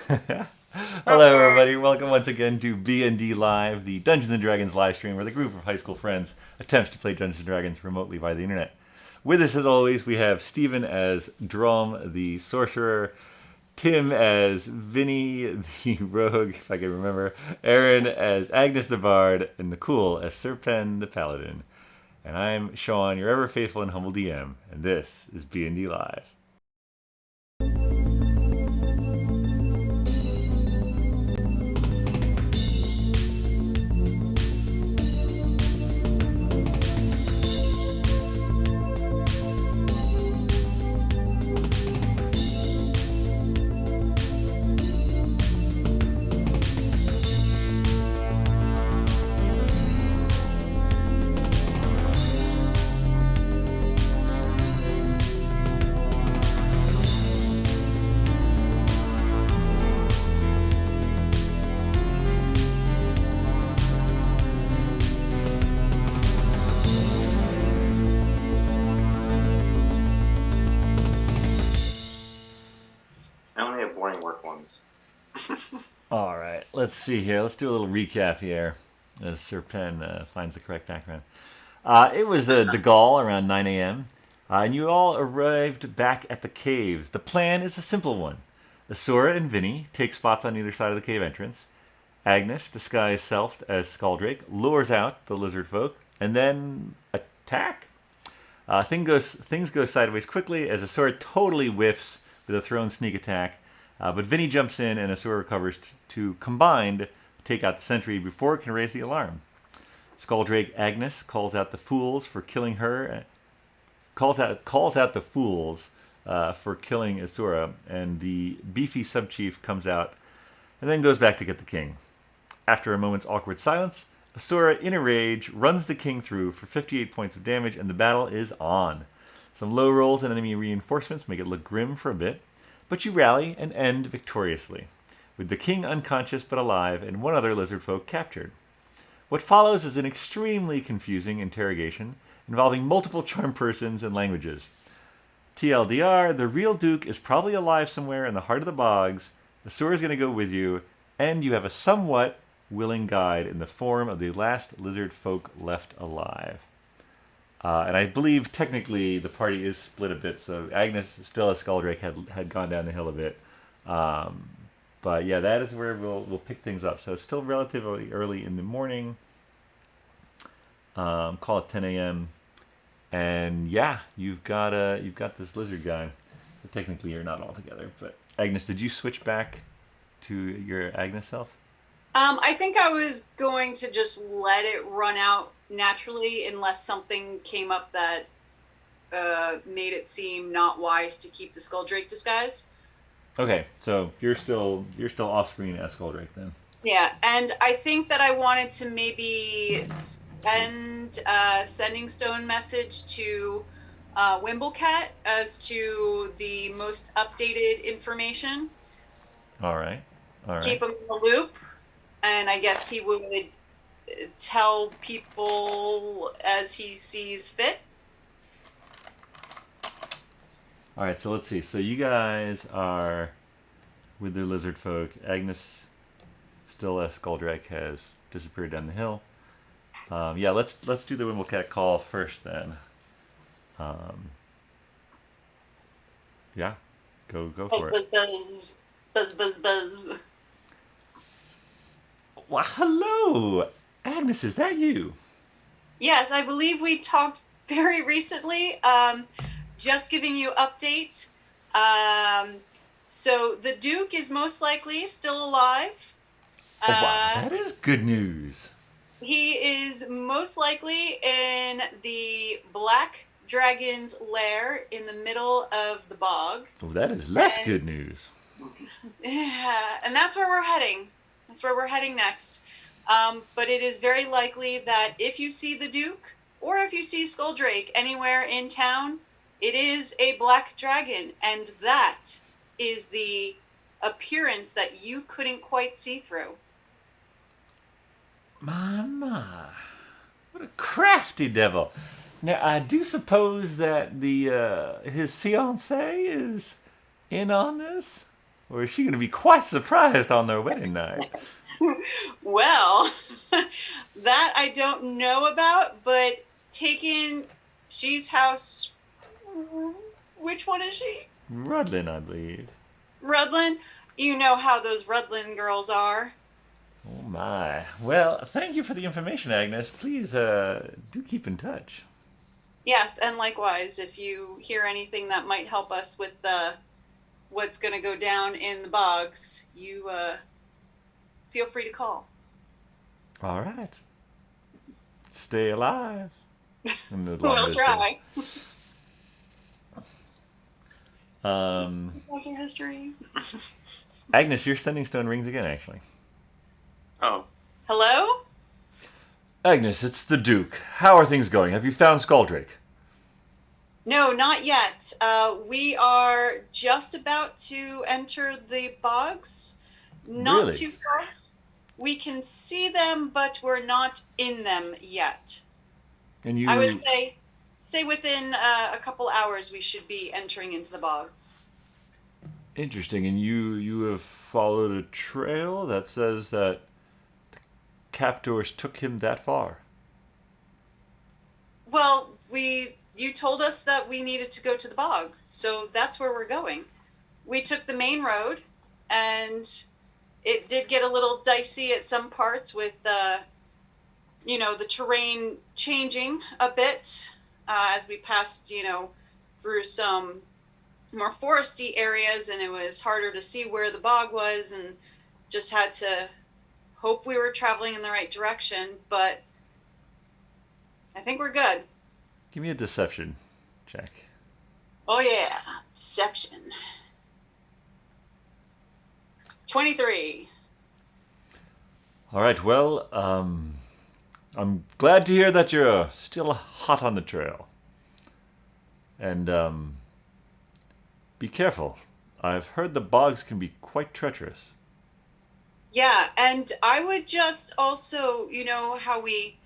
Hello, everybody. Welcome once again to BND Live, the Dungeons and Dragons live stream, where the group of high school friends attempts to play Dungeons and Dragons remotely via the internet. With us, as always, we have Stephen as Dromm, the sorcerer, Tim as Vinny, the rogue, if I can remember, Erin as Agnes the bard, and Nakul as Serpen the paladin. And I'm Shawn, your ever faithful and humble DM, and this is BND Live. All right, let's see here. Let's do a little recap here as Sir Penn finds the correct background. It was the Gall around 9 a.m., and you all arrived back at the caves. The plan is a simple one. Asura and Vinny take spots on either side of the cave entrance. Agnes, disguised self as Skulldrake, lures out the lizard folk, and then attack. Things go sideways quickly as Asura totally whiffs with a thrown sneak attack. But Vinny jumps in and Asura recovers to combined take out the sentry before it can raise the alarm. Skulldrake Agnes calls out the fools for killing her. Calls out the fools for killing Asura, and the beefy subchief comes out and then goes back to get the king. After a moment's awkward silence, Asura, in a rage, runs the king through for 58 points of damage, and the battle is on. Some low rolls and enemy reinforcements make it look grim for a bit, but you rally and end victoriously, with the king unconscious but alive and one other lizard folk captured. What follows is an extremely confusing interrogation involving multiple charm persons and languages. TLDR, the real Duke is probably alive somewhere in the heart of the Bogs, Asura is going to go with you, and you have a somewhat willing guide in the form of the last lizard folk left alive. And I believe technically the party is split a bit, so Agnes, still as Skulldrake, had gone down the hill a bit. But yeah, that is where we'll pick things up. So it's still relatively early in the morning. Call it 10 a.m. And yeah, you've got this lizard guy. So technically you're not all together, but Agnes, did you switch back to your Agnes self? I think I was going to just let it run out naturally unless something came up that made it seem not wise to keep the Skulldrake disguise. Okay, so you're still off screen as Skulldrake then. Yeah, and I think that I wanted to maybe send a sending stone message to Wimblecat as to the most updated information. All right. Keep him in the loop, and I guess he would tell people as he sees fit. All right, so let's see. So you guys are with the lizard folk. Agnes, still as Skulldrake, has disappeared down the hill. Yeah, let's do the Wimblecat call first then. Yeah, go for it. Buzz, buzz, buzz, buzz. Well, hello, Agnes. Is that you? Yes, I believe we talked very recently. Just giving you update. So the Duke is most likely still alive. Oh wow, that is good news. He is most likely in the Black Dragon's lair in the middle of the bog. Oh, that is less good news. Yeah, and that's where we're heading. That's where we're heading next. But it is very likely that if you see the Duke or if you see Skulldrake anywhere in town, it is a black dragon, and that is the appearance that you couldn't quite see through. My. What a crafty devil. Now, I do suppose that his fiancée is in on this? Or is she going to be quite surprised on their wedding night? Well, that I don't know about, but taking she's house. Which one is she? Rudlin, I believe. Rudlin? You know how those Rudlin girls are. Oh my. Well, thank you for the information, Agnes. Please do keep in touch. Yes, and likewise, if you hear anything that might help us with what's going to go down in the bogs, you feel free to call. All right. Stay alive. We'll try. What's your history? Agnes, your sending stone rings again, actually. Oh. Hello? Agnes, it's the Duke. How are things going? Have you found Skulldrake? No, not yet. We are just about to enter the bogs. Not Really? too far. We can see them, but we're not in them yet. And you... I would say within a couple hours we should be entering into the bogs. Interesting. And you have followed a trail that says that the captors took him that far. Well, you told us that we needed to go to the bog, so that's where we're going. We took the main road, and it did get a little dicey at some parts with the terrain changing a bit as we passed, through some more foresty areas, and it was harder to see where the bog was, and just had to hope we were traveling in the right direction, but I think we're good. Give me a deception check. Oh yeah, deception. 23. All right, well, I'm glad to hear that you're still hot on the trail. And be careful. I've heard the bogs can be quite treacherous. Yeah, and I would just also, how we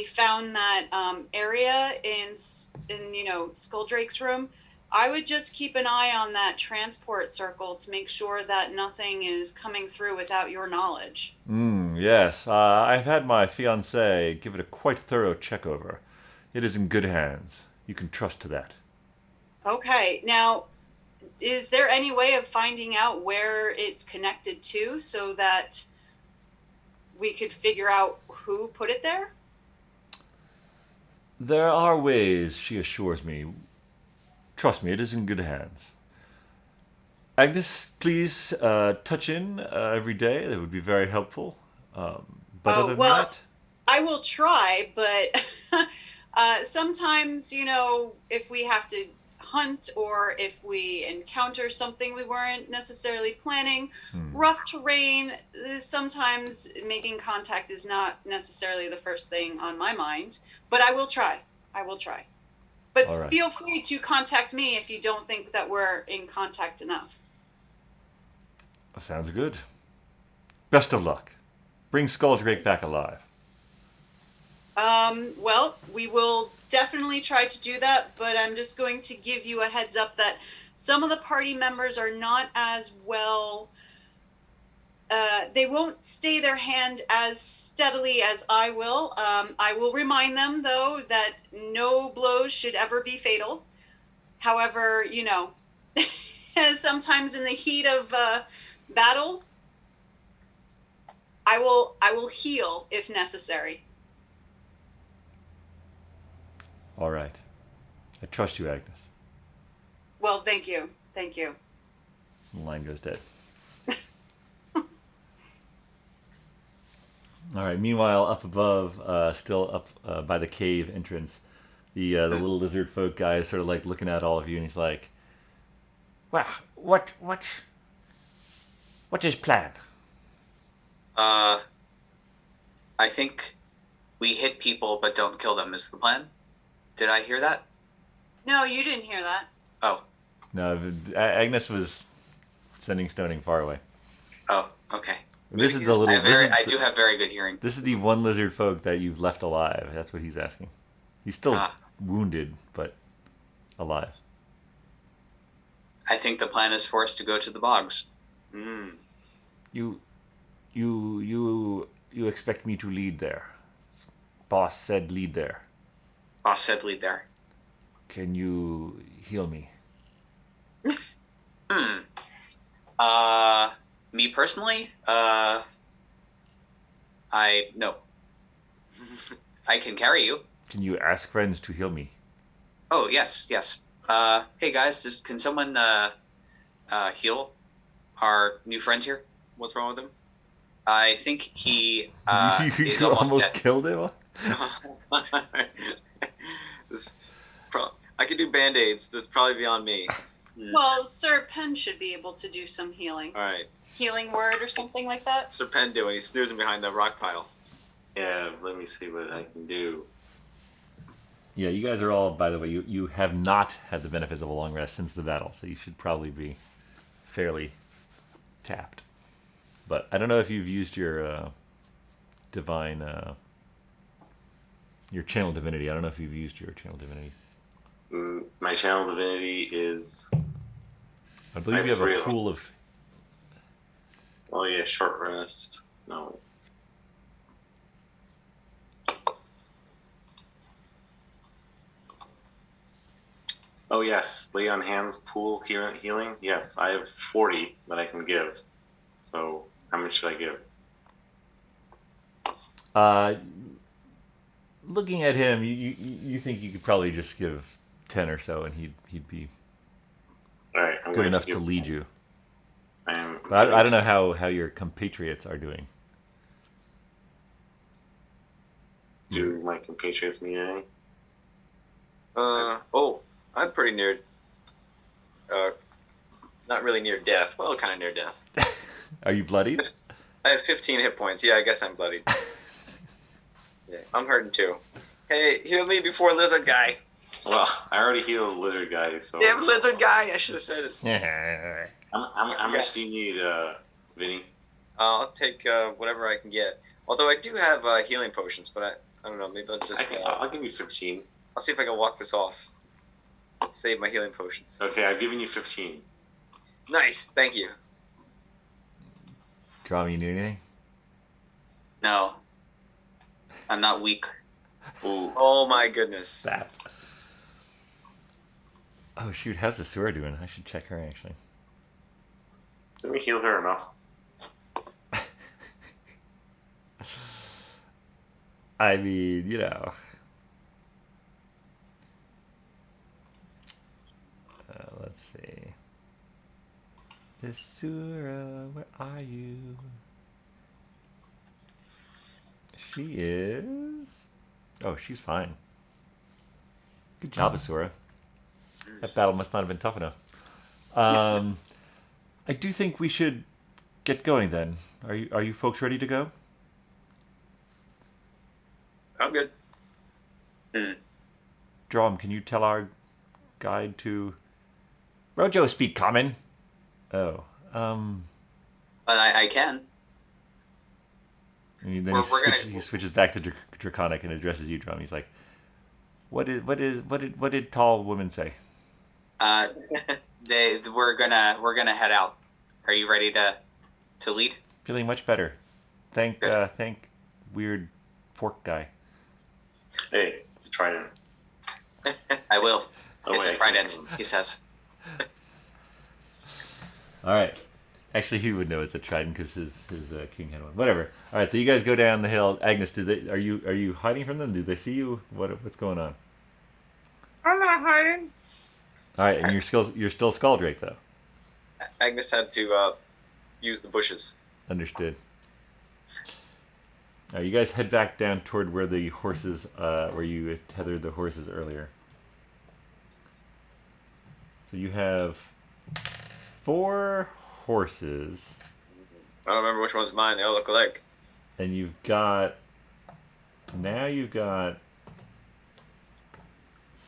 found that area in Skulldrake's room. I would just keep an eye on that transport circle to make sure that nothing is coming through without your knowledge. Yes. I've had my fiancée give it a quite thorough check over. It is in good hands. You can trust to that. Okay. Now, is there any way of finding out where it's connected to so that we could figure out who put it there? There are ways, she assures me. Trust me, it is in good hands. Agnes, please touch in every day. That would be very helpful. But other than that... I will try, but sometimes, if we have to hunt or if we encounter something we weren't necessarily planning, rough terrain, sometimes making contact is not necessarily the first thing on my mind, but I will try. But right. Feel free to contact me if you don't think that we're in contact enough. Sounds good. Best of luck. Bring Skulldrake back alive. Well, we will definitely try to do that, but I'm just going to give you a heads up that some of the party members are not as well. They won't stay their hand as steadily as I will. I will remind them, though, that no blows should ever be fatal. However, sometimes in the heat of battle, I will heal if necessary. All right. I trust you, Agnes. Well, thank you. The line goes dead. All right. Meanwhile, up above, still up by the cave entrance, the little lizard folk guy is sort of like looking at all of you, and he's like, "Well, what is plan?" I think we hit people but don't kill them is the plan. Did I hear that? No, you didn't hear that. Oh. No, Agnes was sending stoning far away. Oh, okay. This is the little. I do have very good hearing. This is the one lizard folk that you've left alive. That's what he's asking. He's still wounded, but alive. I think the plan is for us to go to the bogs. You expect me to lead there? Boss said lead there. Boss said lead there. Can you heal me? Me personally, no. I can carry you. Can you ask friends to heal me? Oh, yes. Hey guys, can someone heal our new friend here? What's wrong with him? I think he is You almost almost dead. killed him? I could do band-aids. That's probably beyond me. Well, Sir Penn should be able to do some healing. All right. Healing word or something like that. Sir Penn doing? He's snoozing behind the rock pile. Yeah, let me see what I can do. Yeah, you guys are all, by the way, you have not had the benefits of a long rest since the battle, so you should probably be fairly tapped. But I don't know if you've used your divine, your channel divinity. I don't know if you've used your channel divinity. My channel divinity is... I believe you have a pool of... Oh yeah, short rest. No. Oh yes, lay on hands, pool healing. Yes, I have 40 that I can give. So how much should I give? Looking at him, you think you could probably just give 10 or so, and he'd be All right, I'm good going enough give, to lead you. I'm But I don't know how your compatriots are doing. Do my compatriots need any? I'm pretty near. Not really near death. Well, kind of near death. Are you bloodied? I have 15 hit points. Yeah, I guess I'm bloodied. Yeah, I'm hurting too. Hey, heal me before lizard guy. Well, I already healed lizard guy, so. Yeah, lizard guy. I should have said it. How much do you need, Vinny? I'll take whatever I can get. Although I do have healing potions, but I don't know. Maybe I'll just. I'll give you 15. I'll see if I can walk this off. Save my healing potions. Okay, I've given you 15. Nice, thank you. Dromm, you need anything? No. I'm not weak. Ooh. Oh my goodness. Sap. Oh shoot, how's the sewer doing? I should check her actually. Did we heal her enough? I mean, you know. Let's see. Isura, where are you? She is... Oh, she's fine. Good job, Isura. That battle must not have been tough enough. I do think we should get going then. Are you folks ready to go? I'm good. Dromm, can you tell our guide to... Rojo speak common. Oh, But I can. and then he switches back to Draconic and addresses you, Dromm. He's like, "What did tall woman say?" We're gonna head out. Are you ready to lead? Feeling much better. Thank weird fork guy. Hey, it's a trident. I will. Oh, It's a wait. trident, he says. All right. Actually, he would know it's a trident because his king had one. Whatever. All right. So you guys go down the hill. Agnes, are you hiding from them? Do they see you? What's going on? I'm not hiding. All right, and you're still Skulldrake though. Agnes had to use the bushes. Understood. All right, you guys head back down toward where the horses, where you tethered the horses earlier. So you have 4 horses, I don't remember which one's mine. They all look alike. and you've got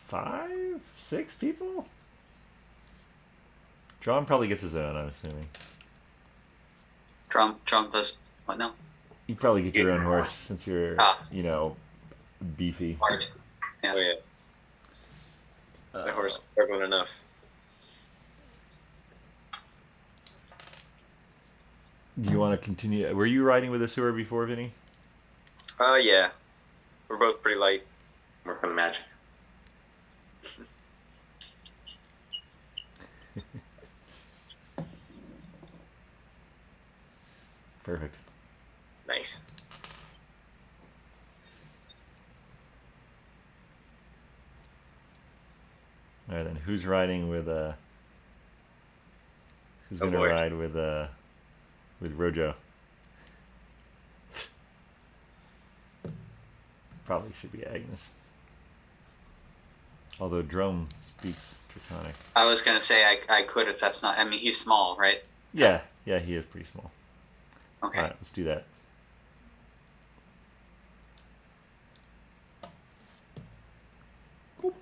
5, 6 people. Dromm probably gets his own, I'm assuming. Trump does what now? You probably get your own horse since you're, beefy. Hard. Yes. Oh yeah. My horse is struggling enough. Do you want to continue? Were you riding with a sewer before, Vinny? Yeah. We're both pretty light. Work on magic. Perfect. Nice. All right, then who's riding with Who's Oh, gonna boy. ride with Rojo? Probably should be Agnes. Although Dromm speaks Draconic. I was gonna say I could if that's not. I mean, he's small, right? Yeah, he is pretty small. Okay. All right, let's do that. Boop.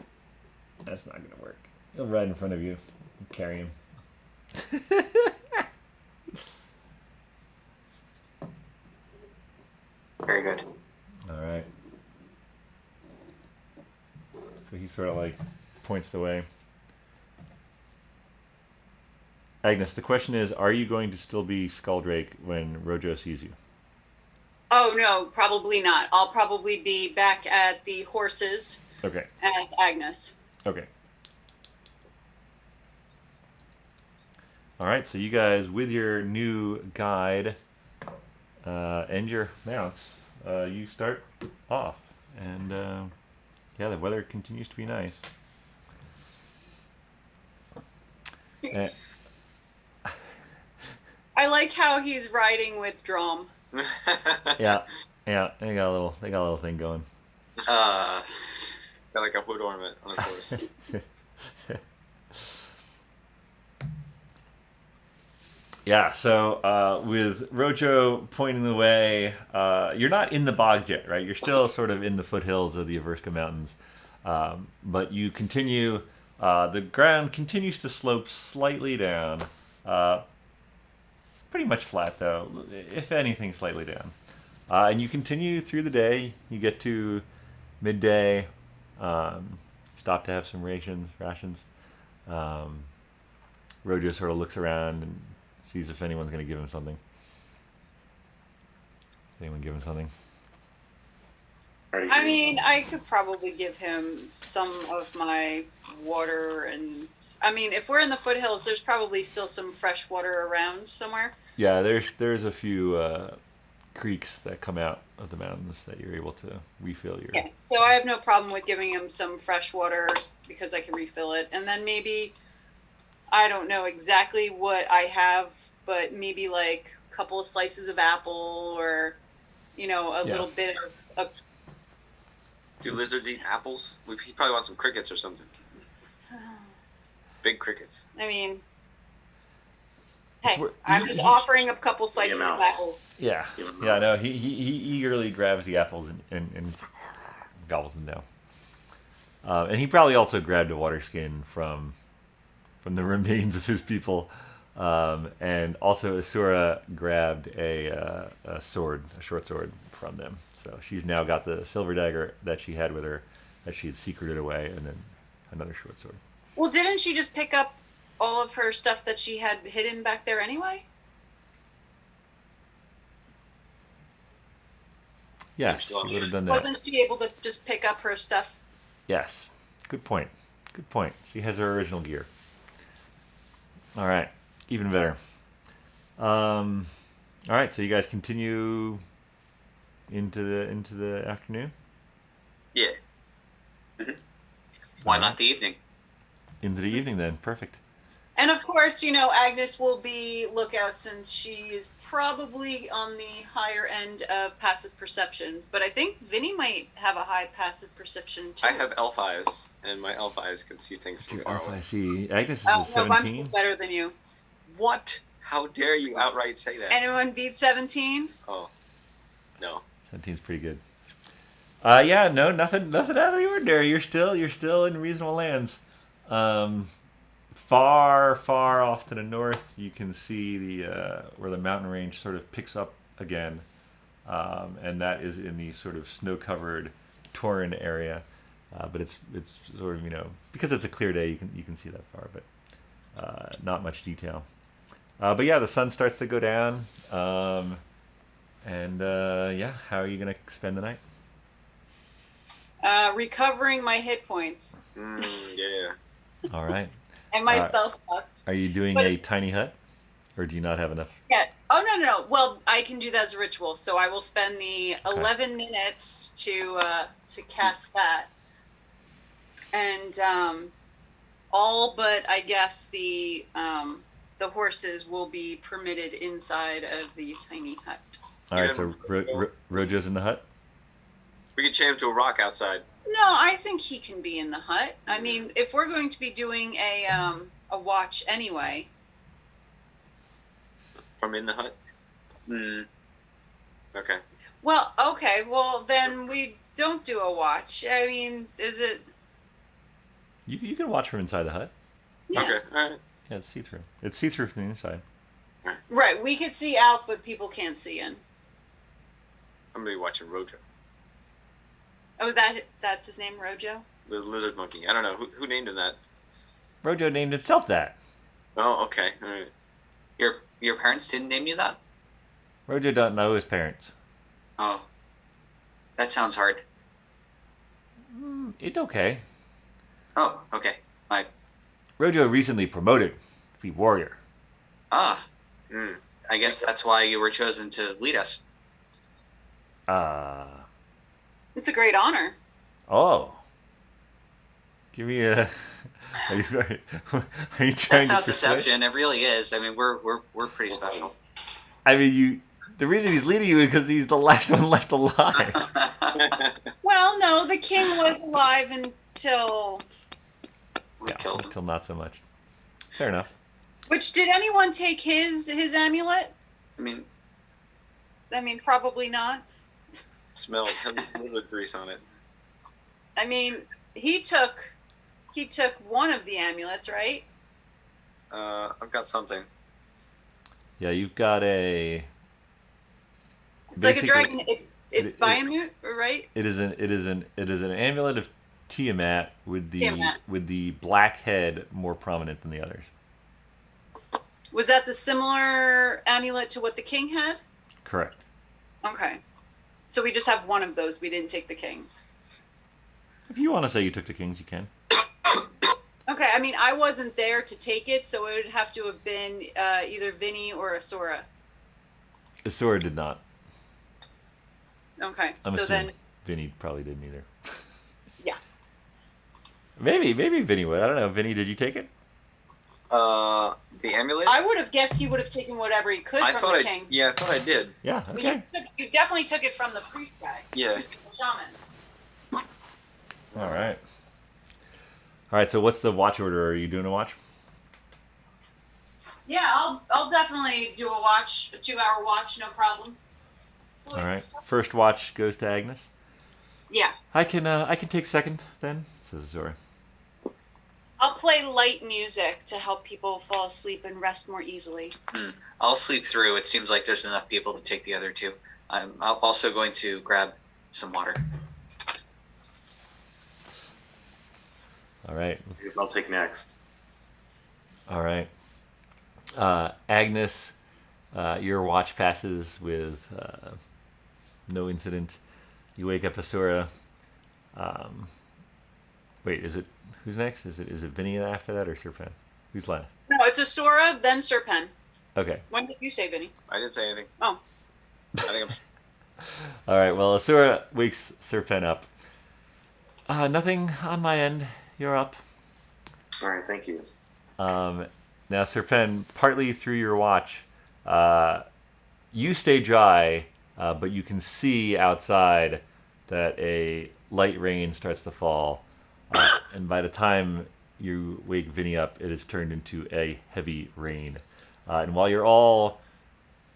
That's not gonna work. He'll ride in front of you. You carry him. Very good. All right. So he sort of like points the way. Agnes, the question is, are you going to still be Skulldrake when Rojo sees you? Oh no, probably not. I'll probably be back at the horses Okay. as Agnes. Okay. All right, so you guys, with your new guide and your mounts, you start off. And yeah, the weather continues to be nice. And, I like how he's riding with Dromm. yeah, they got a little thing going. Uh, Got like a hood ornament on his horse. Yeah, so with Rojo pointing the way, you're not in the bogs yet, right? You're still sort of in the foothills of the Averska Mountains. But you continue, the ground continues to slope slightly down. Pretty much flat, though, if anything, slightly down. And you continue through the day. You get to midday, stop to have some rations. Rojo sort of looks around and sees if anyone's going to give him something. Anyone give him something? I mean, I could probably give him some of my water, and I mean, if we're in the foothills, there's probably still some fresh water around somewhere. Yeah, there's a few creeks that come out of the mountains that you're able to refill your. Yeah, so I have no problem with giving him some fresh water because I can refill it, and then maybe I don't know exactly what I have, but maybe like a couple of slices of apple, or a little bit of. Do lizards eat apples? He probably wants some crickets or something. Big crickets. I mean, hey, It's- I'm just offering a couple slices of mouse. apples. Yeah, no, he eagerly grabs the apples and gobbles them down. And he probably also grabbed a water skin from the remains of his people. And also Asura grabbed a sword, a short sword from them. So she's now got the silver dagger that she had with her, that she had secreted away, and then another short sword. Well, didn't she just pick up all of her stuff that she had hidden back there anyway? Yes, she would have done that. Wasn't she able to just pick up her stuff? Yes. Good point. She has her original gear. All right. Even better. All right. So you guys continue into the afternoon. yeah. Why not the evening? Into the evening then. Perfect. And of course, Agnes will be lookout since she is probably on the higher end of passive perception. But I think Vinny might have a high passive perception too. I have elf eyes, and my elf eyes can see things from far away. I see. Agnes is Oh, a no, I'm 17. still better than you. What? How dare you outright say that? Anyone beat 17? Oh, no. 17 is pretty good. Yeah, no, nothing out of the ordinary. You're still in reasonable lands. Far off to the north, you can see the where the mountain range sort of picks up again, and that is in the sort of snow-covered Torin area. But it's sort of because it's a clear day, you can see that far, but not much detail. But yeah, the sun starts to go down. And yeah, how are you going to spend the night? Recovering my hit points Yeah. All right. and my spell slots. Are you doing a tiny hut? Or do you not have enough? Yeah. Oh, no. Well, I can do that as a ritual. So I will spend the 11 minutes to cast that. And all but, I guess, the horses will be permitted inside of the tiny hut. All right, so Rojo's in the hut? We can chain him to a rock outside. No, I think he can be in the hut. I mean, if we're going to be doing a watch anyway. From in the hut? Okay. Well, okay. Well, then we don't do a watch. I mean, is it... You can watch from inside the hut. Yeah. Okay, all right. Yeah, it's see-through. It's see-through from the inside. Right, we could see out, but people can't see in. I'm going to be watching Rojo. Oh, that's his name, Rojo? The lizard monkey. I don't know. Who named him that? Rojo named himself that. Oh, okay. All right. Your parents didn't name you that? Rojo doesn't know his parents. Oh. That sounds hard. It's okay. Oh, okay. Rojo recently promoted to be warrior. I guess that's why you were chosen to lead us. It's a great honor. Oh. Give me a... Are you trying That's not to persuade? deception. It really is. I mean, we're pretty special. I mean, the reason he's leading you is because he's the last one left alive. Well, no, the king was alive until... We killed him. Until not so much. Fair enough. Which, did anyone take his amulet? I mean, probably not. Smells heavy lizard grease on it. I mean, he took one of the amulets, right? I've got something. Yeah, you've got a... It's like a basically- dragon. It's Biamut, right? It is an amulet of Tiamat with Tiamat. the black head more prominent than the others. Was that the similar amulet to what the king had? Correct. Okay. So we just have one of those. We didn't take the king's. If you want to say you took the kings, you can. Okay, I mean, I wasn't there to take it, so it would have to have been either Vinny or Asura. Asura did not. Okay, I'm so assuming then... Vinny probably didn't either. Yeah. Maybe Vinny would. I don't know. Vinny, did you take it? The amulet? I would have guessed he would have taken whatever he could from the king. Yeah, I thought I did. Yeah, But okay. you definitely took it from the priest guy. Yeah. The shaman. All right. All right, so what's the watch order? Are you doing a watch? Yeah, I'll definitely do a watch, a 2-hour watch, no problem. All right. First watch goes to Agnes. Yeah. I can take second then, says Azora. I'll play light music to help people fall asleep and rest more easily. I'll sleep through. It seems like there's enough people to take the other two. I'm also going to grab some water. All right. I'll take next. All right. Agnes, your watch passes with no incident. You wake up Asura. Wait, who's next? Is it Vinny after that or Serpen? Who's last? No, it's Asura, then Serpen. Okay. When did you say, Vinny? I didn't say anything. Oh. I think All right. Well, Asura wakes Serpen up. Nothing on my end. You're up. All right, thank you. Now, Serpen, partly through your watch, you stay dry, but you can see outside that a light rain starts to fall. And by the time you wake Vinny up, it has turned into a heavy rain. And while you're all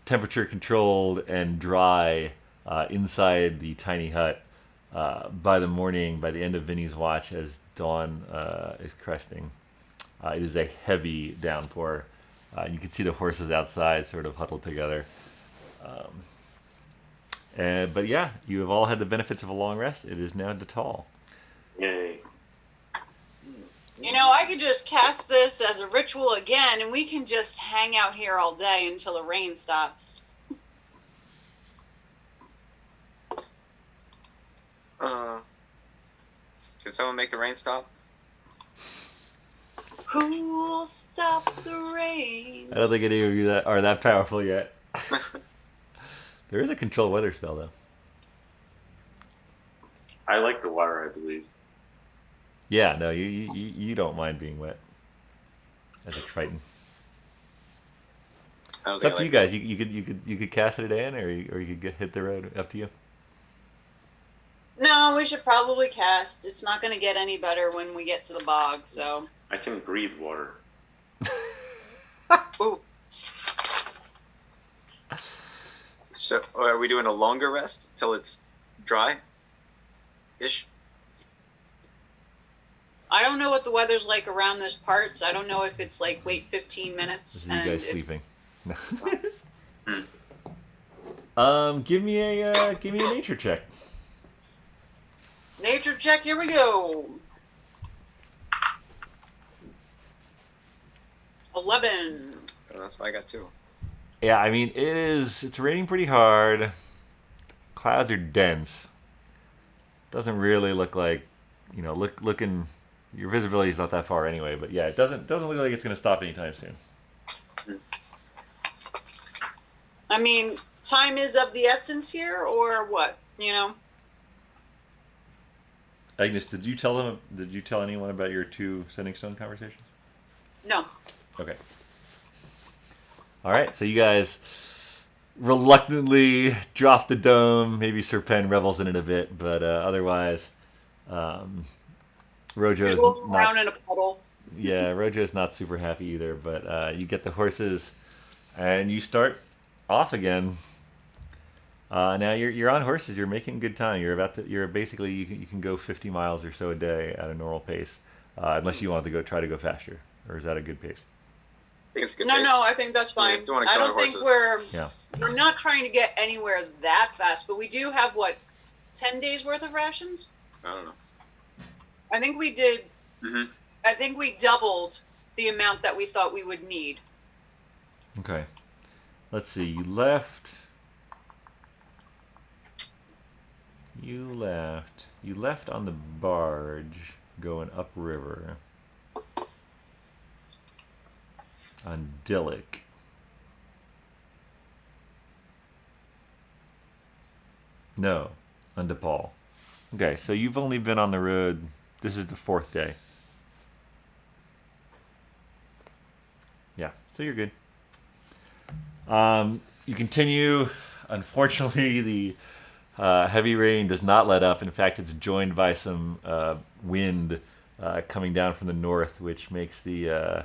temperature controlled and dry inside the tiny hut, by the end of Vinny's watch, as dawn is cresting, it is a heavy downpour. You can see the horses outside sort of huddled together. But yeah, you have all had the benefits of a long rest. It is now Datal. Yay. You know, I could just cast this as a ritual again, and we can just hang out here all day until the rain stops. Can someone make the rain stop? Who'll stop the rain? I don't think any of you are that powerful yet. There is a control weather spell, though. I like the water, I believe. Yeah, no, you don't mind being wet as a triton. It's up to you guys. You could cast it in, or you could hit the road. Up to you. No, we should probably cast. It's not going to get any better when we get to the bog, so. I can breathe water. Ooh. So, are we doing a longer rest till it's dry? Ish. I don't know what the weather's like around this part, so I don't know if it's like wait 15 minutes. This is you guys sleeping. Hmm. Give me a nature check. Nature check, here we go. 11. Oh, that's what I got too. Yeah, I mean it's raining pretty hard. Clouds are dense. Doesn't really look like, looking. Your visibility is not that far anyway, but yeah, it doesn't look like it's going to stop anytime soon. I mean, time is of the essence here, or what? Agnes, did you tell anyone about your 2 sending stone conversations? No. Okay. All right, so you guys reluctantly drop the dome. Maybe Sir Pen revels in it a bit, but otherwise, Rojo's Roll around not. in a puddle. Yeah, Rojo's not super happy either. But you get the horses, and you start off again. Now you're on horses. You're making good time. You're basically you can go 50 miles or so a day at a normal pace, unless you want to try to go faster. Or is that a good pace? I think it's good. No, pace. I think that's fine. Yeah, don't wanna I kill don't our think horses. we're not trying to get anywhere that fast, but we do have 10 days worth of rations? I don't know. I think we did. Mm-hmm. I think we doubled the amount that we thought we would need. Okay. Let's see. You left on the barge going upriver on Dillick. No, on DePaul. Okay, so you've only been on the road. This is the 4th day. Yeah, so you're good. You continue. Unfortunately, the heavy rain does not let up. In fact, it's joined by some wind coming down from the north, which makes the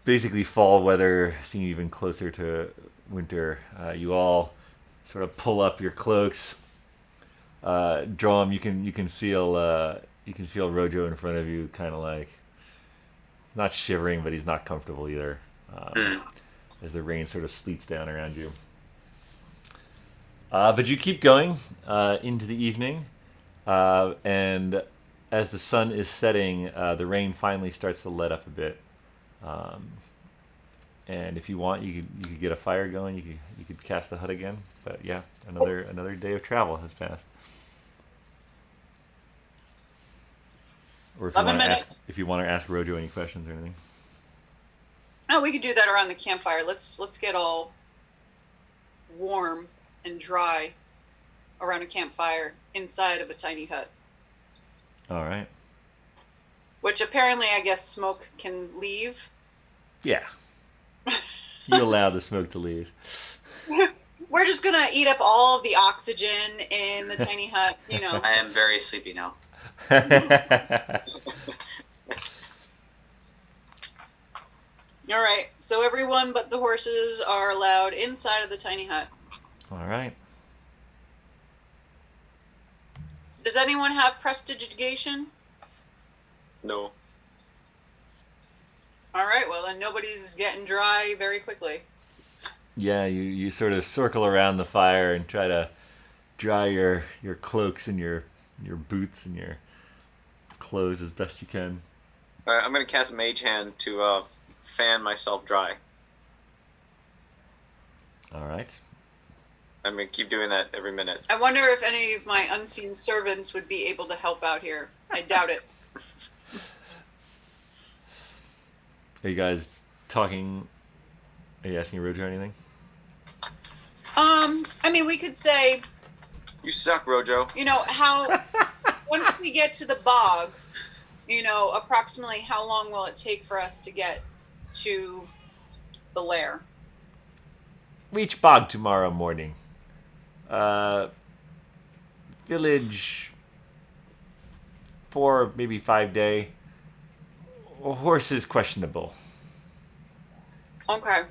basically fall weather seem even closer to winter. You all sort of pull up your cloaks. Dromm, you can feel Rojo in front of you, kind of like not shivering, but he's not comfortable either. As the rain sort of sleets down around you. But you keep going into the evening, and as the sun is setting, the rain finally starts to let up a bit. And if you want, you could get a fire going. You could cast the hut again. But yeah, another day of travel has passed. Or if you want to ask Rojo any questions or anything. Oh, we could do that around the campfire. Let's get all warm and dry around a campfire inside of a tiny hut. All right. Which apparently, I guess, smoke can leave. Yeah. You allow the smoke to leave. We're just gonna eat up all of the oxygen in the tiny hut. I am very sleepy now. All right. So everyone but the horses are allowed inside of the tiny hut. All right. Does anyone have prestidigitation? No. All right. Well, then nobody's getting dry very quickly. Yeah, you sort of circle around the fire and try to dry your cloaks and your boots and your clothes as best you can. All right, I'm gonna cast Mage Hand to fan myself dry. All right. I'm gonna keep doing that every minute. I wonder if any of my unseen servants would be able to help out here. I doubt it. Are you guys talking? Are you asking Rojo anything? I mean, we could say, You suck, Rojo. how once we get to the bog, approximately how long will it take for us to get to the lair? Reach Bog tomorrow morning. Village 4, maybe 5 day. Horse is questionable. Okay.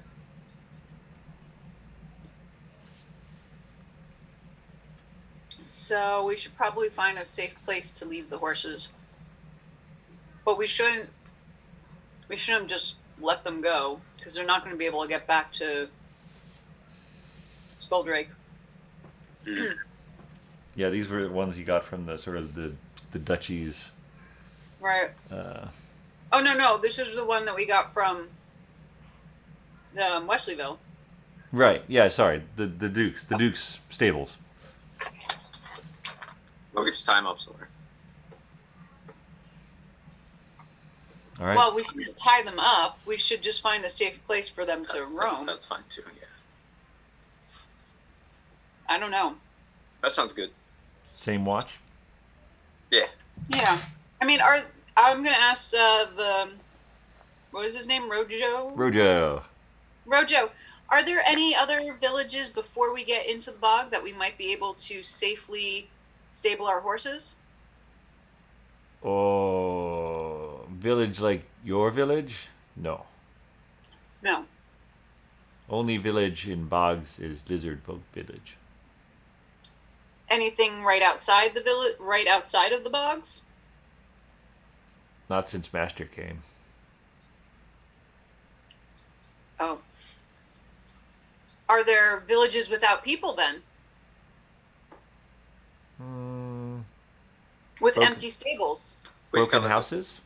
So we should probably find a safe place to leave the horses. But we shouldn't just let them go, because they're not going to be able to get back to Skulldrake. Yeah, these were the ones you got from the sort of the duchies. Right. Oh, no. This is the one that we got from Wesleyville. Right. Yeah. Sorry. The Duke's stables. We could just tie him up somewhere. All right. Well, we shouldn't tie them up. We should just find a safe place for them to roam. That's fine too. Yeah. I don't know. That sounds good. Same watch. Yeah. Yeah. I mean, I'm going to ask what is his name? Rojo? Rojo, are there any other villages before we get into the bog that we might be able to safely stable our horses? Oh, village like your village? No. No. Only village in Bogs is Lizard Folk Village. Anything right outside the village, right outside of the bogs? Not since Master came. Oh. Are there villages without people then? With Broken- empty stables? Broken houses?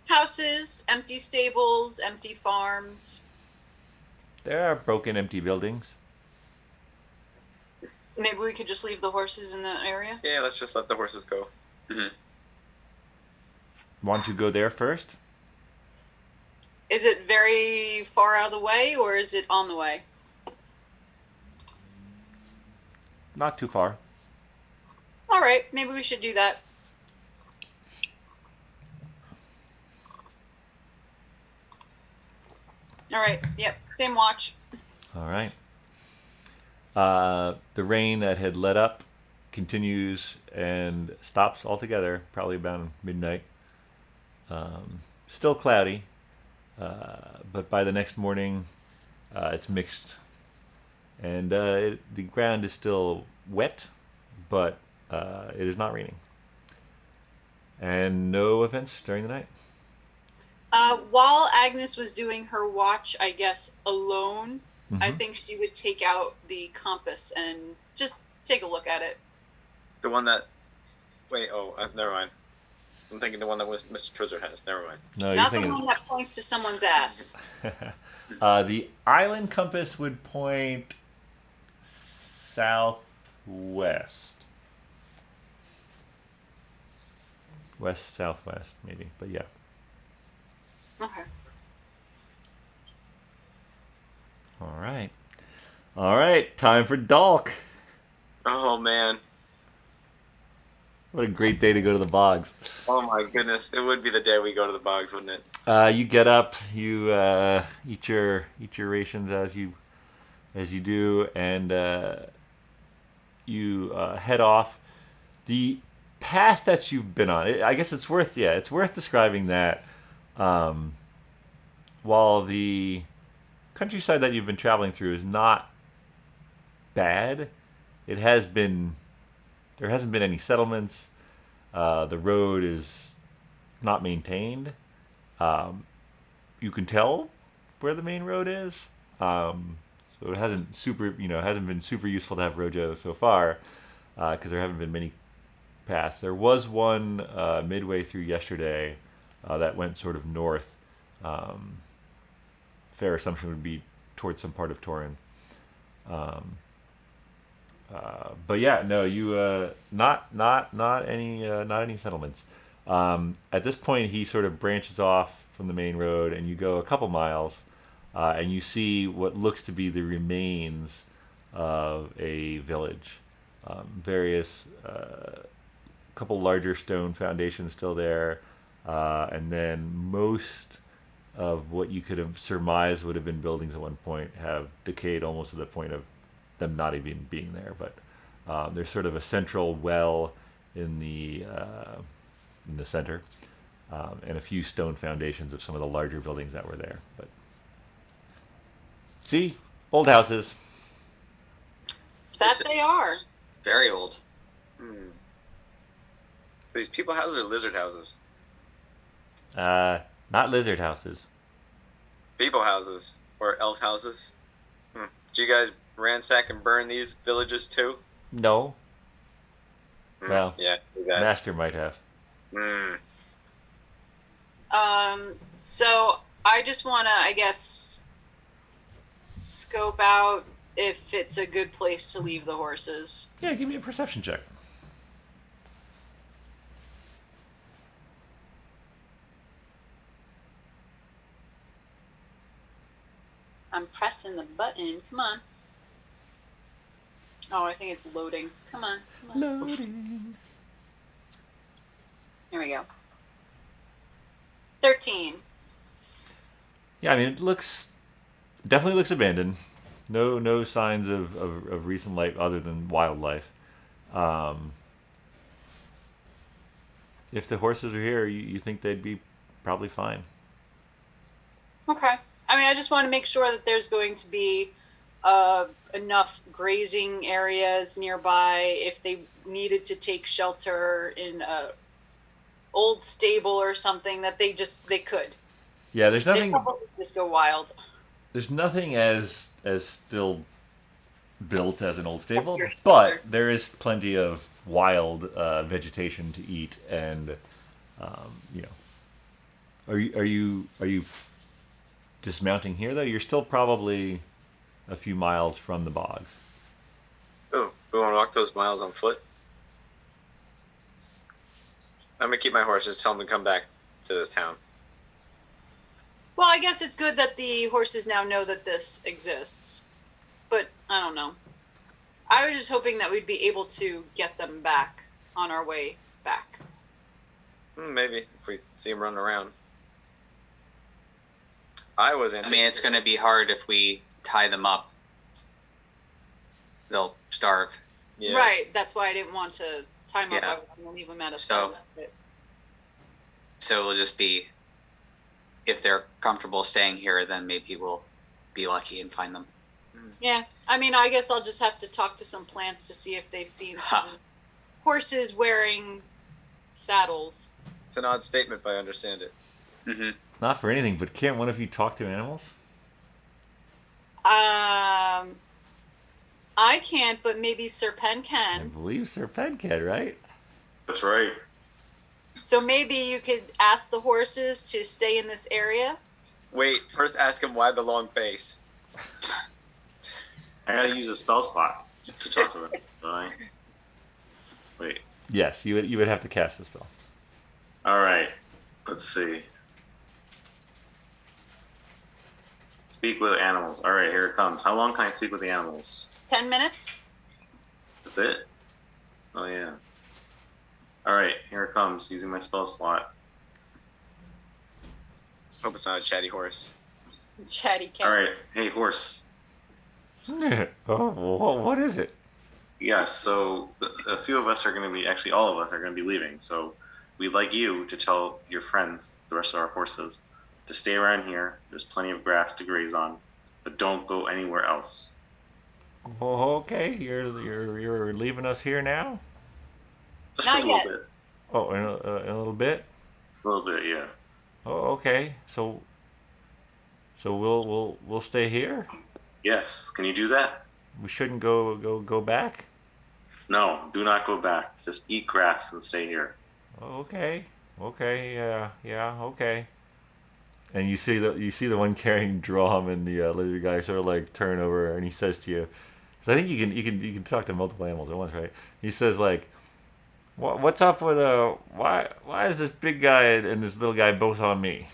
Houses, empty stables, empty farms. There are broken, empty buildings. Maybe we could just leave the horses in that area? Yeah, let's just let the horses go. Want to go there first? Is it very far out of the way, or is it on the way? Not too far. All right, maybe we should do that. All right, yep, same watch. All right. The rain that had let up continues and stops altogether, probably about midnight. Still cloudy, but by the next morning, it's mixed. And the ground is still wet, but it is not raining. And no events during the night. While Agnes was doing her watch, I guess, alone, I think she would take out the compass and just take a look at it. The one that... Wait, never mind. I'm thinking the one that Mr. Trizzer has. Never mind. No, Not the one that points to someone's ass. The island compass would point southwest. West, southwest, maybe, but yeah. Okay. All right, time for Dalk. Oh, man. What a great day to go to the bogs. Oh, my goodness. It would be the day we go to the bogs, wouldn't it? You get up, you eat your rations as you do, and you head off. The path that you've been on, I guess it's worth describing that. While the countryside that you've been traveling through is not bad, there hasn't been any settlements. The road is not maintained. You can tell where the main road is. So it hasn't been super useful to have Rojo so far, because there haven't been many paths. There was one midway through yesterday that went sort of north. Fair assumption would be towards some part of Torin. But yeah, no, you not any settlements. At this point, he sort of branches off from the main road, and you go a couple miles, and you see what looks to be the remains of a village. Various couple larger stone foundations still there, and then most of what you could have surmised would have been buildings at one point have decayed almost to the point of them not even being there. But there's sort of a central well in the center, and a few stone foundations of some of the larger buildings that were there. But see, old houses. That they are. Very old. These people houses or lizard houses? Not lizard houses. People houses or elf houses? Did you guys ransack and burn these villages too? No. Well, Yeah, do that. Master might have. So I just want to, I guess, scope out if it's a good place to leave the horses. Yeah, give me a perception check. I'm pressing the button. Come on. Oh, I think it's loading. Come on. Come on. Loading. Here we go. 13. Yeah, I mean, it definitely looks abandoned. No signs of recent life other than wildlife. If the horses are here, you think they'd be probably fine. Okay. I mean, I just want to make sure that there's going to be enough grazing areas nearby if they needed to take shelter in a old stable or something, that they could. Yeah, there's They nothing. probably just go wild. There's nothing as still built as an old stable, but there is plenty of wild vegetation to eat, and you know. Are you dismounting here though? You're still probably a few miles from the bogs. Oh, we want to walk those miles on foot? I'm going to keep my horses, tell them to come back to this town. Well, I guess it's good that the horses now know that this exists. But I don't know. I was just hoping that we'd be able to get them back on our way back. Maybe, if we see them running around. I mean, it's going to be hard if we tie them up. They'll starve. Yeah. Right. That's why I didn't want to time up. Yeah. I was going to leave them at a So- stall. So it'll just be, if they're comfortable staying here, then maybe we'll be lucky and find them. Yeah. I mean, I guess I'll just have to talk to some plants to see if they've seen some horses wearing saddles. It's an odd statement, but I understand it. Mm-hmm. Not for anything, but can't one of you talk to animals? I can't, but maybe Sir Pen I can. believe Sir Pen can, right? That's right. So maybe you could ask the horses to stay in this area. Wait, first ask him why the long face. I gotta use a spell slot to talk to them. Don't I? Wait. Yes, you would have to cast the spell. All right. Let's see. Speak with animals. All right, here it comes. How long can I speak with the animals? 10 minutes. That's it? Oh, yeah. All right, here it comes. Using my spell slot. Hope it's not a chatty horse. Chatty cat. All right. Hey, horse. Oh, what is it? Yes, so a few of us are going to be, actually all of us are going to be leaving. So we'd like you to tell your friends, the rest of our horses, to stay around here. There's plenty of grass to graze on, but don't go anywhere else. Oh, okay, you're leaving us here now? Just Not for a little yet. bit. Oh, in a little bit. A little bit, yeah. Oh, okay. So we'll stay here. Yes. Can you do that? We shouldn't go back. No, do not go back. Just eat grass and stay here. Okay. Okay. Yeah. Okay. And you see the one carrying Dromm and the lizard guy sort of like turn over, and he says to you, so I think you can talk to multiple animals at once, right? He says like, what's up with why is this big guy and this little guy both on me?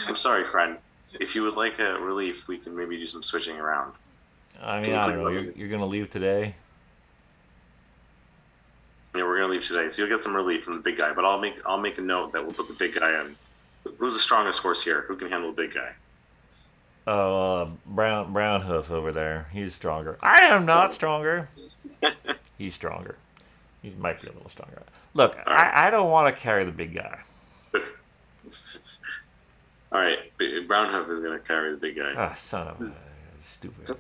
I'm sorry, friend. If you would like a relief, we can maybe do some switching around. I mean, Can we I put don't you know. on You're gonna leave today. Yeah, we're gonna leave today, so you'll get some relief from the big guy. But I'll make a note that we'll put the big guy in. Who's the strongest horse here? Who can handle the big guy? Oh, brown hoof over there. He's stronger. I am not stronger. He's stronger. He might be a little stronger. Look, I don't want to carry the big guy. All right, Brownhoof is gonna carry the big guy. Ah, son of a stupid.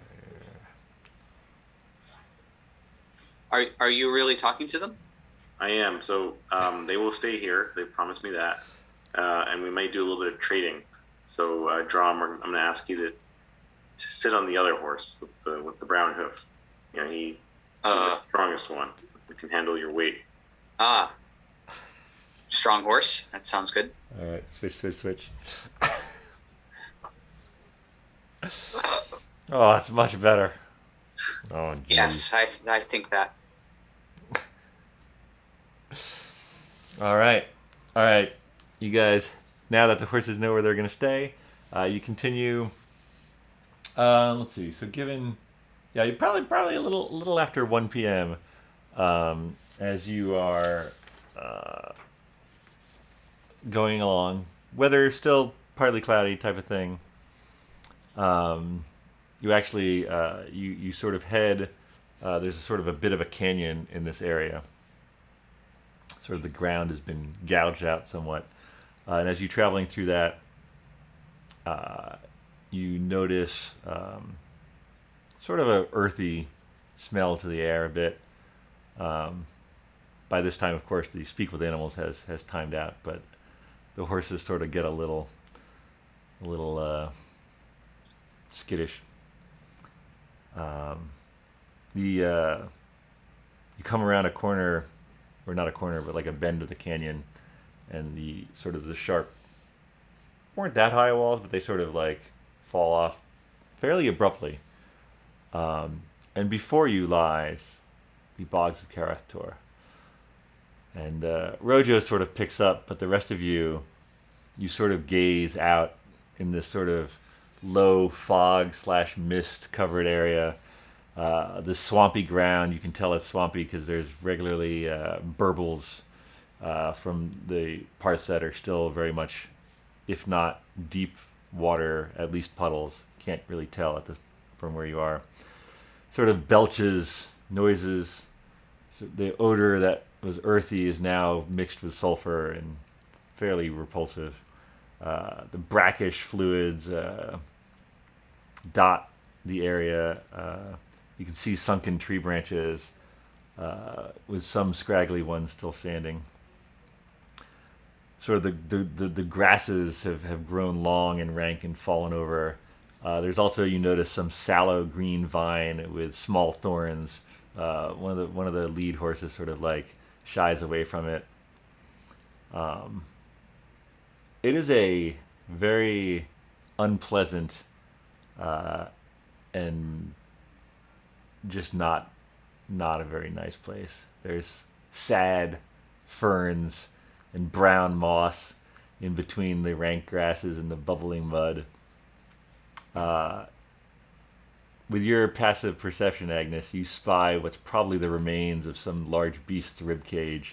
Are you really talking to them? I am. So they will stay here. They promised me that, and we might do a little bit of trading. So, Dromm, I'm going to ask you to sit on the other horse with the brown hoof. You know, he's the strongest one. Who can handle your weight. Strong horse. That sounds good. All right, switch. Oh, that's much better. Oh, geez. Yes, I think that. All right. You guys, now that the horses know where they're going to stay, you continue. Let's see. So, you're probably a little after 1 p.m. As you are going along. Weather still partly cloudy, type of thing. You actually you sort of head. There's sort of a bit of a canyon in this area. Sort of the ground has been gouged out somewhat. And as you're traveling through that, you notice sort of a earthy smell to the air a bit. By this time, of course, the Speak with Animals has timed out, but the horses sort of get a little skittish. You come around a corner, or not a corner, but like a bend of the canyon, and the sort of the sharp, weren't that high walls, but they sort of like fall off fairly abruptly. And before you lies the Bogs of Kerath-tor. And Rojo sort of picks up, but the rest of you sort of gaze out in this sort of low fog / mist covered area. The swampy ground, you can tell it's swampy because there's regularly burbles from the parts that are still very much, if not deep water, at least puddles. Can't really tell from where you are. Sort of belches, noises. So the odor that was earthy is now mixed with sulfur and fairly repulsive. The brackish fluids dot the area. You can see sunken tree branches with some scraggly ones still standing. Sort of the grasses have grown long and rank and fallen over. There's also, you notice, some sallow green vine with small thorns. One of the lead horses sort of like shies away from it. It is a very unpleasant and just not a very nice place. There's sad ferns and brown moss in between the rank grasses and the bubbling mud. With your passive perception, Agnes, you spy what's probably the remains of some large beast's ribcage,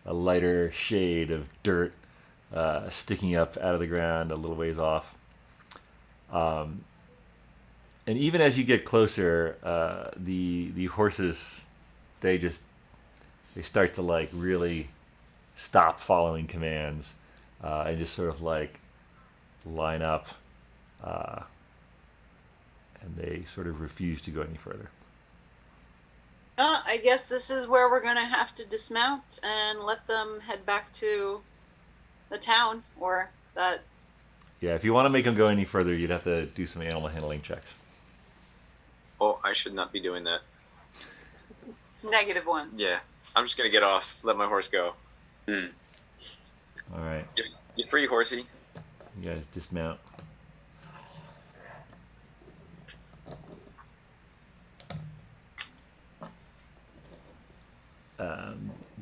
a lighter shade of dirt sticking up out of the ground a little ways off. And even as you get closer, the horses, they start to like really stop following commands and just sort of like line up. And they sort of refuse to go any further. I guess this is where we're going to have to dismount and let them head back to the town, or that. Yeah, if you want to make them go any further, you'd have to do some animal handling checks. Oh, I should not be doing that. -1. Yeah. I'm just gonna get off. Let my horse go. All right. You're free, horsey. You guys dismount.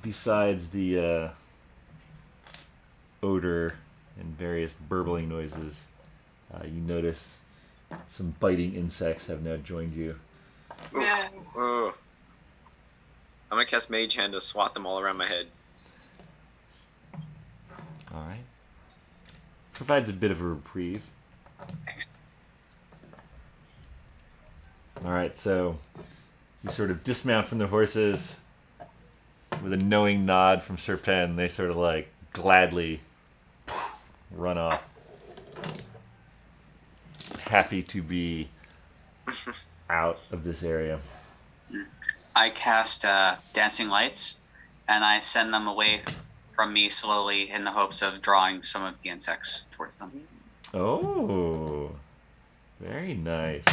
Besides the odor and various burbling noises, you notice some biting insects have now joined you. Yeah. Oh. I'm gonna cast Mage Hand to swat them all around my head. All right. Provides a bit of a reprieve. Thanks. All right, so you sort of dismount from the horses with a knowing nod from Sir Pen. They sort of like gladly run off. Happy to be out of this area. I cast dancing lights, and I send them away from me slowly in the hopes of drawing some of the insects towards them. Oh, very nice.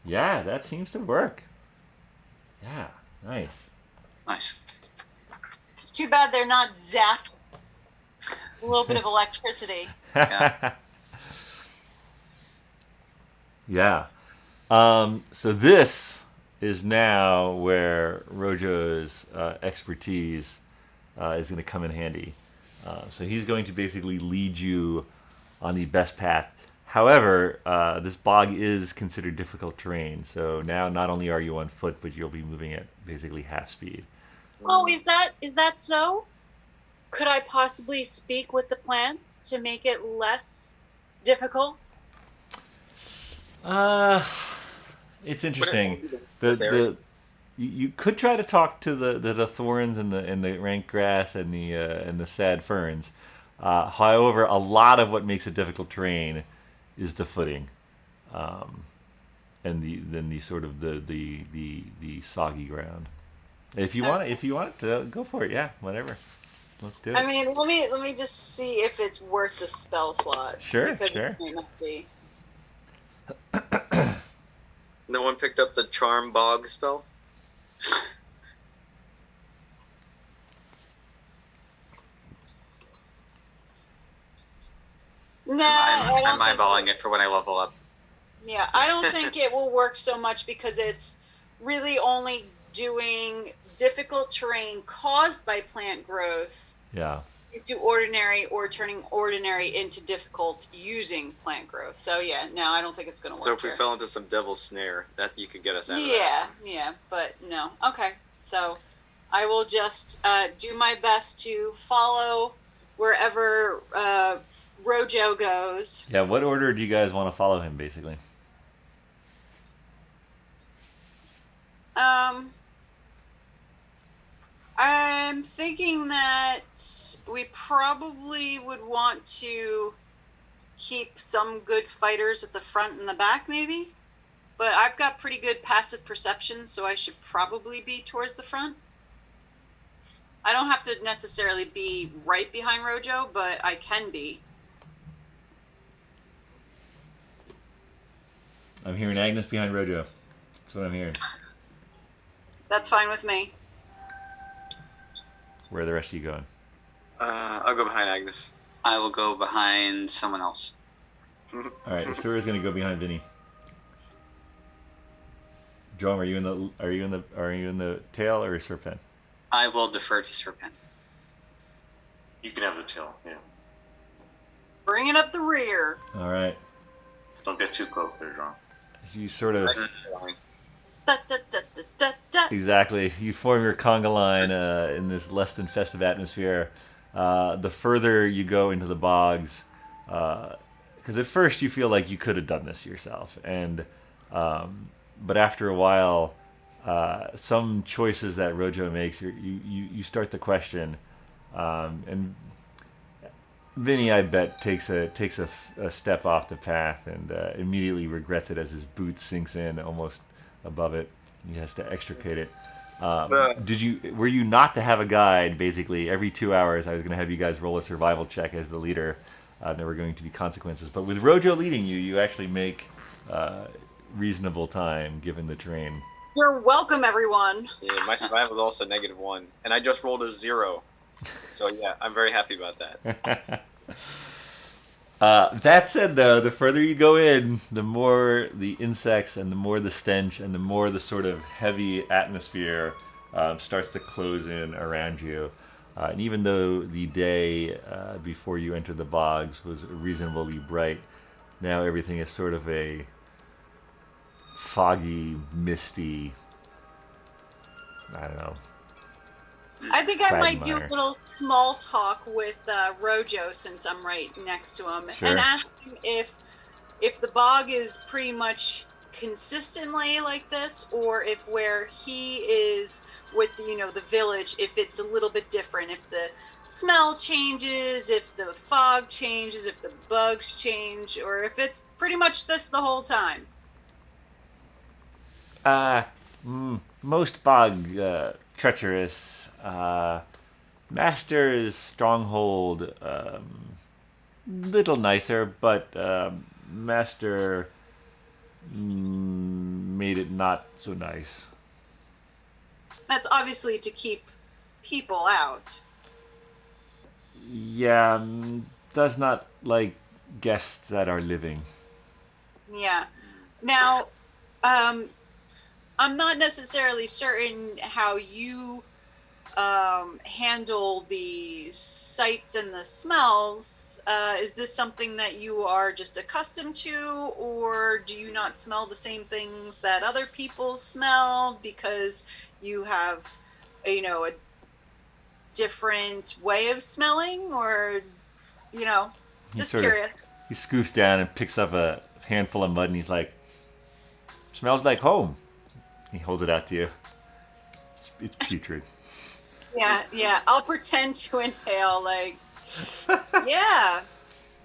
Yeah, that seems to work. Yeah, nice. Nice. It's too bad they're not zapped. A little bit of electricity. Yeah. Yeah. So this is now where Rojo's expertise is going to come in handy. So he's going to basically lead you on the best path. However, this bog is considered difficult terrain. So now not only are you on foot, but you'll be moving at basically half speed. Oh, is that so? Could I possibly speak with the plants to make it less difficult? It's interesting. You could try to talk to the thorns and the rank grass and the sad ferns. However, a lot of what makes it difficult terrain is the footing, and the sort of the soggy ground. If you want to go for it, yeah, whatever. Let's do it. I mean, let me just see if it's worth the spell slot. Sure, because sure. It might not be. No one picked up the Charm Bog spell? No, I'm eyeballing it for when I level up. Yeah, I don't think it will work so much because it's really only doing difficult terrain caused by plant growth Yeah. into ordinary or turning ordinary into difficult using plant growth. So yeah, no, I don't think it's going to work. So if we here. fell into some devil's snare, that you could get us out of Yeah, but no. Okay, so I will just do my best to follow wherever Rojo goes. Yeah. What order do you guys want to follow him, basically? I'm thinking that we probably would want to keep some good fighters at the front and the back, maybe. But I've got pretty good passive perception, so I should probably be towards the front. I don't have to necessarily be right behind Rojo, but I can be. I'm hearing Agnes behind Rojo. That's what I'm hearing. That's fine with me. Where are the rest of you going? I'll go behind Agnes. I will go behind someone else. All right, Asura's going to go behind Vinny. Dromm, are you in the tail or serpent? I will defer to Serpent. You can have the tail, yeah. Bringing up the rear. All right. Don't get too close there, Dromm. So you sort of Da, da, da, da, da, da. exactly. You form your conga line in this less than festive atmosphere. The further you go into the bogs, because at first you feel like you could have done this yourself, and but after a while, some choices that Rojo makes, you start to question, and Vinny, I bet, takes a step off the path and immediately regrets it as his boot sinks in almost above it. He has to extricate it. Were you not to have a guide? Basically, every 2 hours, I was going to have you guys roll a survival check as the leader. There were going to be consequences, but with Rojo leading you, you actually make reasonable time given the terrain. You're welcome, everyone. Yeah, my survival is also -1, and I just rolled a 0. So yeah, I'm very happy about that. That said, though, the further you go in, the more the insects and the more the stench and the more the sort of heavy atmosphere starts to close in around you. And even though the day before you entered the bogs was reasonably bright, now everything is sort of a foggy, misty, I don't know. I think I might do a Quagmire. little small talk with Rojo since I'm right next to him, Sure. and ask him if the bog is pretty much consistently like this, or if where he is with the village, if it's a little bit different, if the smell changes, if the fog changes, if the bugs change, or if it's pretty much this the whole time. Most bog treacherous. Master's stronghold, little nicer, but Master made it not so nice. That's obviously to keep people out. Yeah, does not like guests that are living. Yeah. Now, I'm not necessarily certain how you handle the sights and the smells. Is this something that you are just accustomed to, or do you not smell the same things that other people smell because you have, a different way of smelling, or, just Sort of curious. he scoops down and picks up a handful of mud and he's like, "Smells like home." He holds it out to you. It's putrid. Yeah. I'll pretend to inhale, like, yeah,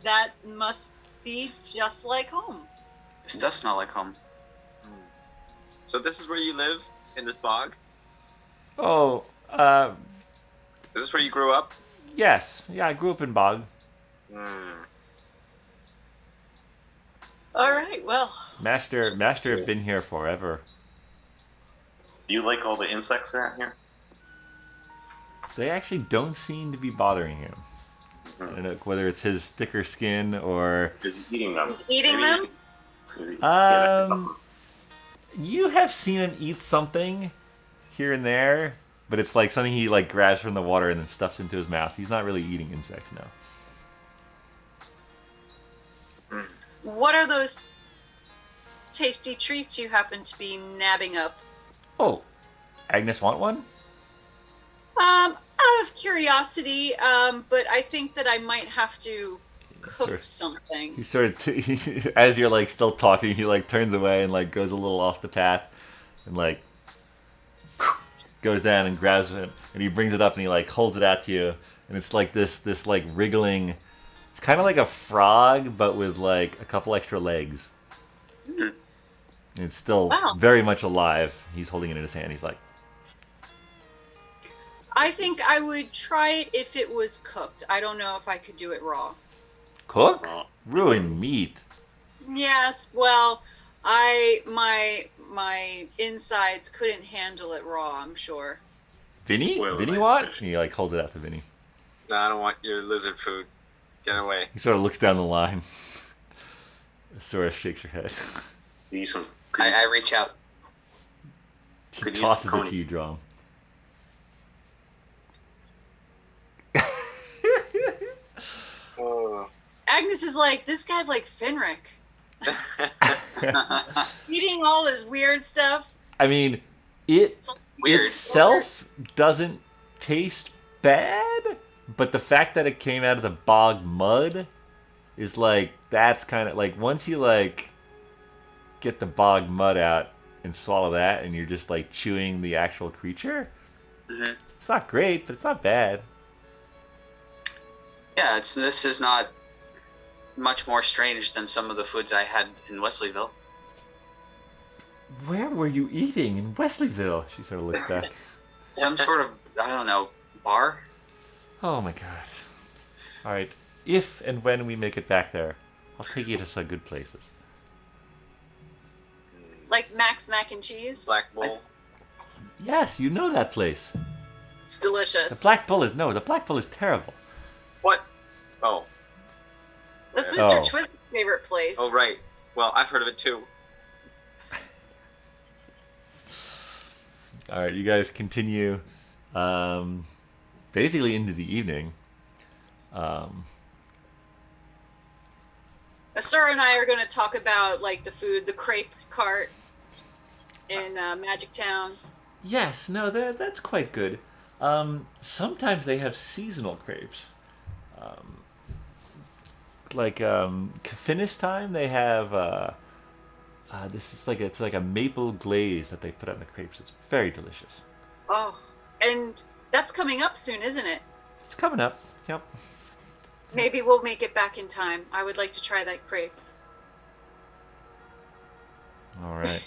that must be just like home. This does smell like home. So this is where you live, in this bog? Oh, Is this where you grew up? yes. Yeah, I grew up in bog. All right, well, Master have been here forever. Do you like all the insects around here? They actually don't seem to be bothering him. I don't know whether it's his thicker skin or Is he eating them? he's eating Maybe them. Is he, you have seen him eat something here and there, but it's like something he like grabs from the water and then stuffs into his mouth. He's not really eating insects now. What are those tasty treats you happen to be nabbing up? Oh, Agnes want one? Out of curiosity, but I think that I might have to cook Sure. something. He sort of, as you're like still talking, he like turns away and like goes a little off the path, and like goes down and grabs it, and he brings it up and he like holds it out to you, and it's like this like wriggling. It's kind of like a frog, but with like a couple extra legs. And it's still Wow. very much alive. He's holding it in his hand. He's like, I think I would try it if it was cooked. I don't know if I could do it raw. "Cook? Oh. Ruin meat." Yes, well, my insides couldn't handle it raw, I'm sure. Vinny? Spoil a Vinny nice what? fish. And he like holds it out to Vinny. No, I don't want your lizard food. Get away. He sort of looks down the line. Sort of shakes her head. Could use some. I reach out. He Could use tosses some it to you, Dromm. Oh. Agnes is like, this guy's like Finric. Eating all this weird stuff. I mean, it It's like Weird. itself doesn't taste bad, but the fact that it came out of the bog mud is like, that's kind of like, once you like get the bog mud out and swallow that and you're just like chewing the actual creature, Mhm. it's not great, but it's not bad. Yeah, this is not much more strange than some of the foods I had in Wesleyville. Where were you eating in Wesleyville? She sort of looks back. Some sort of, I don't know, bar? Oh my god. Alright, if and when we make it back there, I'll take you to some good places. Like Max Mac and Cheese? Black Bull. Yes, you know that place. It's delicious. The Black Bull is terrible. What? Oh. That's Yeah. Mr. Oh. Twist's favorite place. Oh, right. Well, I've heard of it too. All right, you guys continue basically into the evening. Asura and I are going to talk about like the food, the crepe cart in Magic Town. Yes, no, that's quite good. Sometimes they have seasonal crepes. Like Finis time, they have this is like it's like a maple glaze that they put on the crepes. It's very delicious. Oh, and that's coming up soon, isn't it? It's coming up. Yep. Maybe we'll make it back in time. I would like to try that crepe. All right.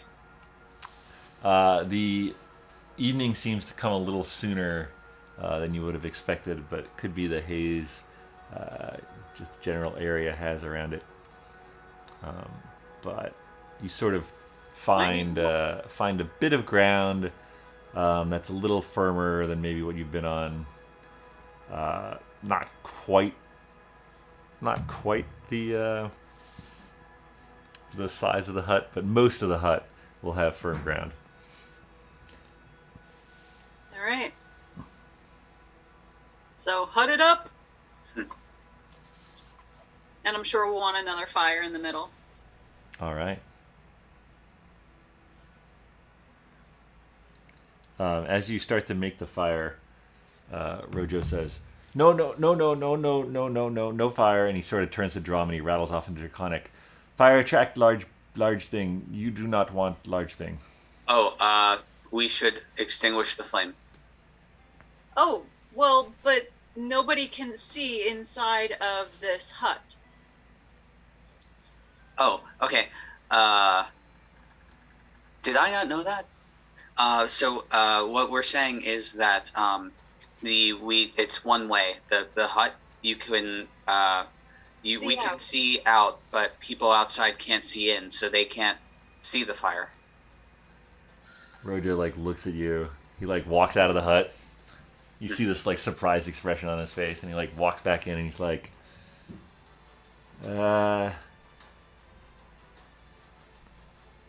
The evening seems to come a little sooner than you would have expected, but it could be the haze just the general area has around it. But you sort of find a bit of ground that's a little firmer than maybe what you've been on. Not quite the size of the hut, but most of the hut will have firm ground. All right. So hut it up. And I'm sure we'll want another fire in the middle. All right. As you start to make the fire, Rojo says, "No fire!" And he sort of turns to Dromm and he rattles off into Draconic. Fire attract large thing. You do not want large thing. Oh, we should extinguish the flame. Oh, well, but nobody can see inside of this hut. Oh, okay. Did I not know that? So what we're saying is that it's one way. The hut you can we can see out, but people outside can't see in, so they can't see the fire. Rojo looks at you. He walks out of the hut. You see this surprised expression on his face, and he walks back in, and he's like,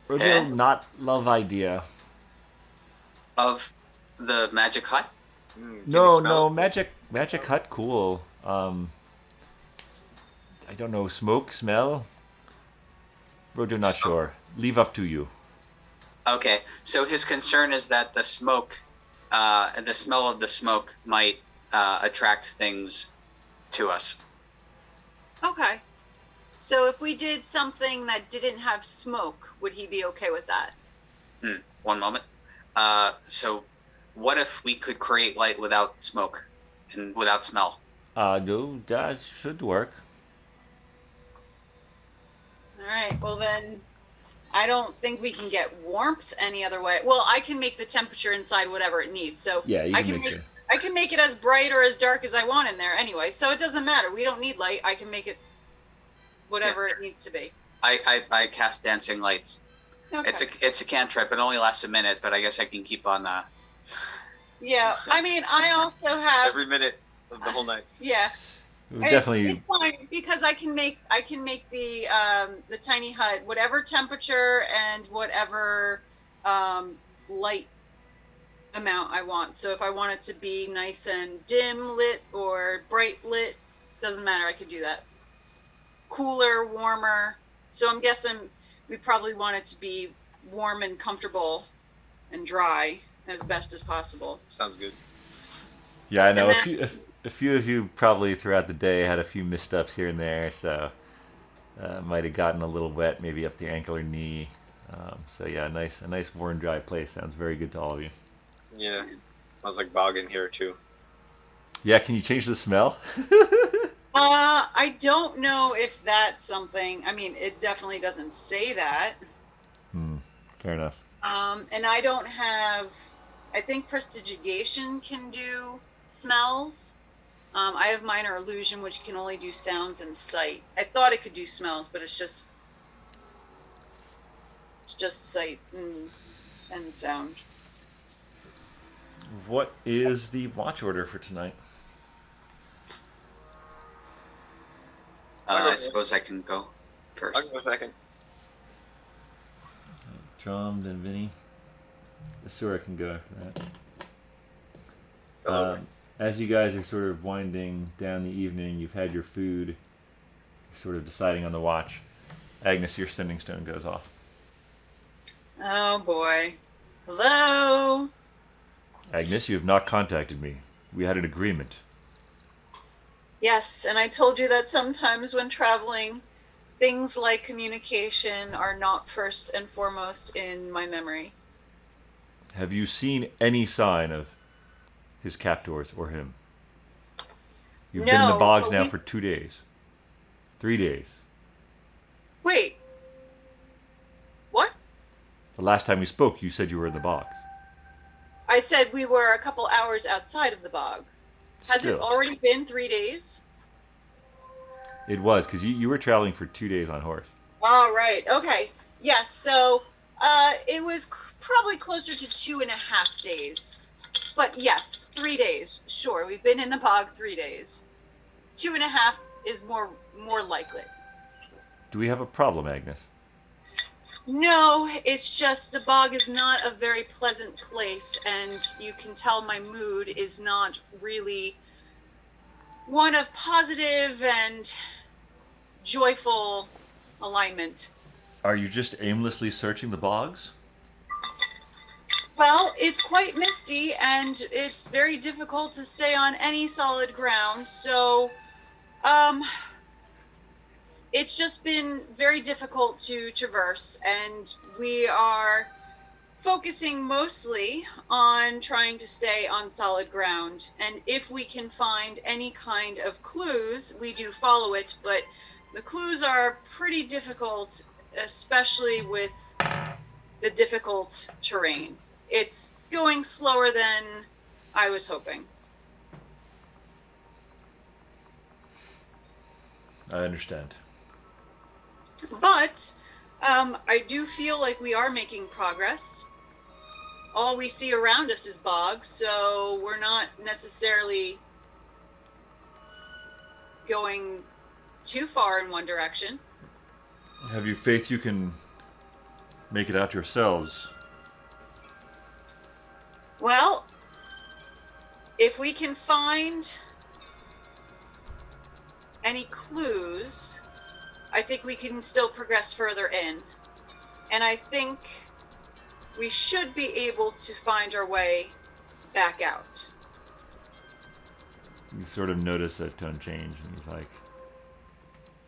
Rojo, not love idea. Of the magic hut? No, magic hut, cool. I don't know, smoke, smell? Rojo, not sure. Leave up to you. Okay, so his concern is that the smoke, the smell of the smoke might attract things to us. Okay. So if we did something that didn't have smoke, would he be okay with that? One moment. So what if we could create light without smoke and without smell? No, that should work. All right. Well, then I don't think we can get warmth any other way. Well, I can make the temperature inside whatever it needs. So Yeah, you I can can make it. I can make it as bright or as dark as I want in there anyway. So it doesn't matter. We don't need light. I can make it whatever it needs to be. I cast dancing lights. Okay. It's a cantrip. It only lasts a minute, but I guess I can keep on. Yeah. I mean, I also have. Every minute of the whole night. Yeah. Definitely. It's fine because I can make the tiny hut whatever temperature and whatever light amount I want. So if I want it to be nice and dim lit or bright lit, doesn't matter. I could do that. Cooler, warmer. So I'm guessing we probably want it to be warm and comfortable and dry as best as possible. Sounds good. Yeah, I know. And A few of you probably throughout the day had a few missteps here and there, so might have gotten a little wet, maybe up to ankle or knee. So yeah, a nice warm, dry place. Sounds very good to all of you. Yeah. Sounds like bog in here too. Yeah, can you change the smell? I don't know if that's something. I mean, it definitely doesn't say that. Fair enough. And I don't have. I think prestidigitation can do smells. I have minor illusion, which can only do sounds and sight. I thought it could do smells, but it's just just sight and sound. What is the watch order for tonight? I suppose I can go I'll first. go second. Dromm, then Vinny. The sorcerer can go after that. Oh, As you guys are sort of winding down the evening, you've had your food, you're sort of deciding on the watch. Agnes, your sending stone goes off. Oh boy. Hello? Agnes, you have not contacted me. We had an agreement. Yes, and I told you that sometimes when traveling, things like communication are not first and foremost in my memory. Have you seen any sign of his captors or him? You've been in the No, bogs but now we- for 2 days. 3 days. Wait. What? The last time we spoke, you said you were in the bogs. I said we were a couple hours outside of the bog. Has it Still. already been 3 days? It was, because you were traveling for 2 days on horse. All right. Okay. Yes. So it was probably closer to 2.5 days. But yes, 3 days. Sure. We've been in the bog 3 days. 2.5 is more likely. Do we have a problem, Agnes? No, it's just the bog is not a very pleasant place, and you can tell my mood is not really one of positive and joyful alignment. Are you just aimlessly searching the bogs? Well, it's quite misty, and it's very difficult to stay on any solid ground, so it's just been very difficult to traverse, and we are focusing mostly on trying to stay on solid ground. And if we can find any kind of clues, we do follow it, but the clues are pretty difficult, especially with the difficult terrain. It's going slower than I was hoping. I understand. But I do feel like we are making progress. All we see around us is bogs, so we're not necessarily going too far in one direction. Have you faith you can make it out yourselves? Well, if we can find any clues, I think we can still progress further in. And I think we should be able to find our way back out. You sort of notice that tone change, and he's like,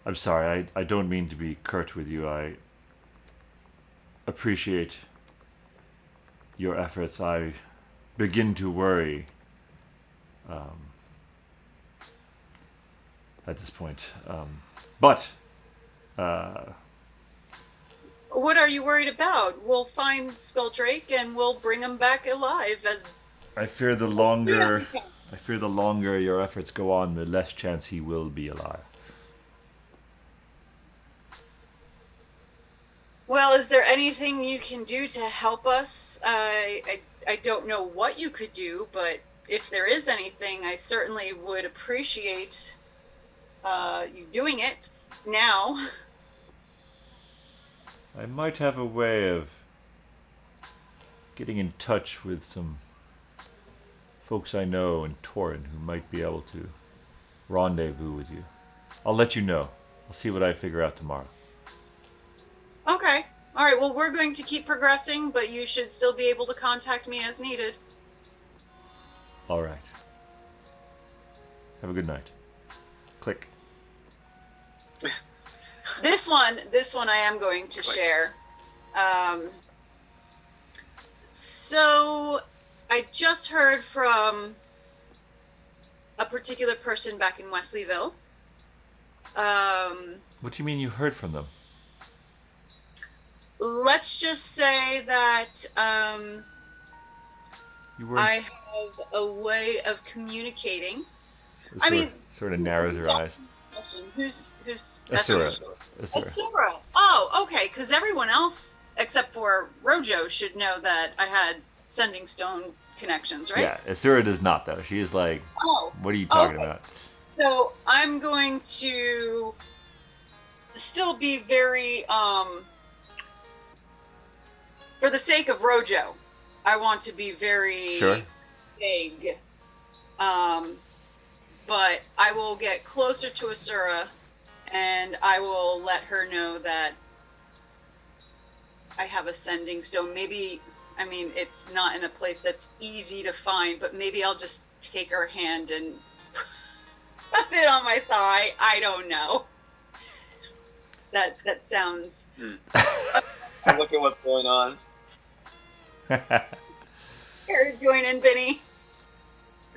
I'm sorry, I don't mean to be curt with you. I appreciate your efforts. I begin to worry at this point. But What are you worried about? We'll find Skulldrake and we'll bring him back alive as I fear the soon as longer we can. I fear the longer your efforts go on, the less chance he will be alive. Well, is there anything you can do to help us? I don't know what you could do, but if there is anything, I certainly would appreciate you doing it now. I might have a way of getting in touch with some folks I know in Torin who might be able to rendezvous with you. I'll let you know. I'll see what I figure out tomorrow. Okay. All right. Well, we're going to keep progressing, but you should still be able to contact me as needed. All right. Have a good night. Click. This one I am going to share. So I just heard from a particular person back in Wesleyville. What do you mean you heard from them? Let's just say that You were. I have a way of communicating. Sort of narrows her eyes. Who's Asura. Asura. Oh, okay, because everyone else, except for Rojo, should know that I had Sending Stone connections, right? Yeah, Asura does not, though. She is like, Oh. what are you talking Okay. about? So I'm going to still be very, for the sake of Rojo, I want to be very Sure. vague. But I will get closer to Asura, and I will let her know that I have a Sending Stone. Maybe, I mean, it's not in a place that's easy to find, but maybe I'll just take her hand and put it on my thigh. I don't know. That sounds. Look at what's going on. Here to join in, Vinny.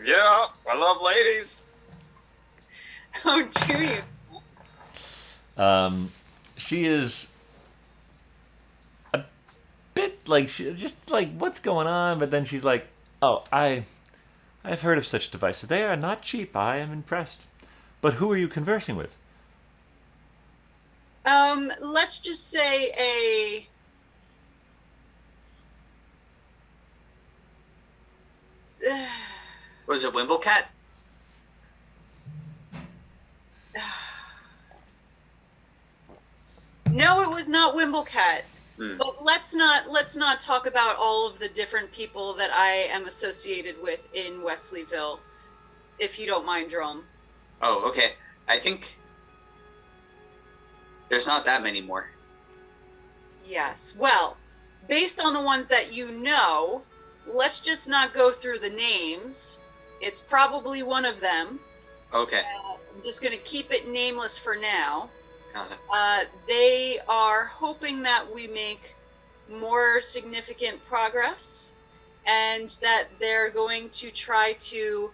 Yeah, I love ladies. Oh, do you? She is a bit like, just like, what's going on? But then she's like, oh, I've heard of such devices. They are not cheap. I am impressed. But who are you conversing with? Let's just say a. Was it Wimblecat? No, it was not Wimblecat. Hmm. But let's not talk about all of the different people that I am associated with in Wesleyville, if you don't mind, Dromm. Oh, okay. I think there's not that many more. Yes. Well, based on the ones that you know, let's just not go through the names. It's probably one of them. Okay. I'm just going to keep it nameless for now. Got it. They are hoping that we make more significant progress, and that they're going to try to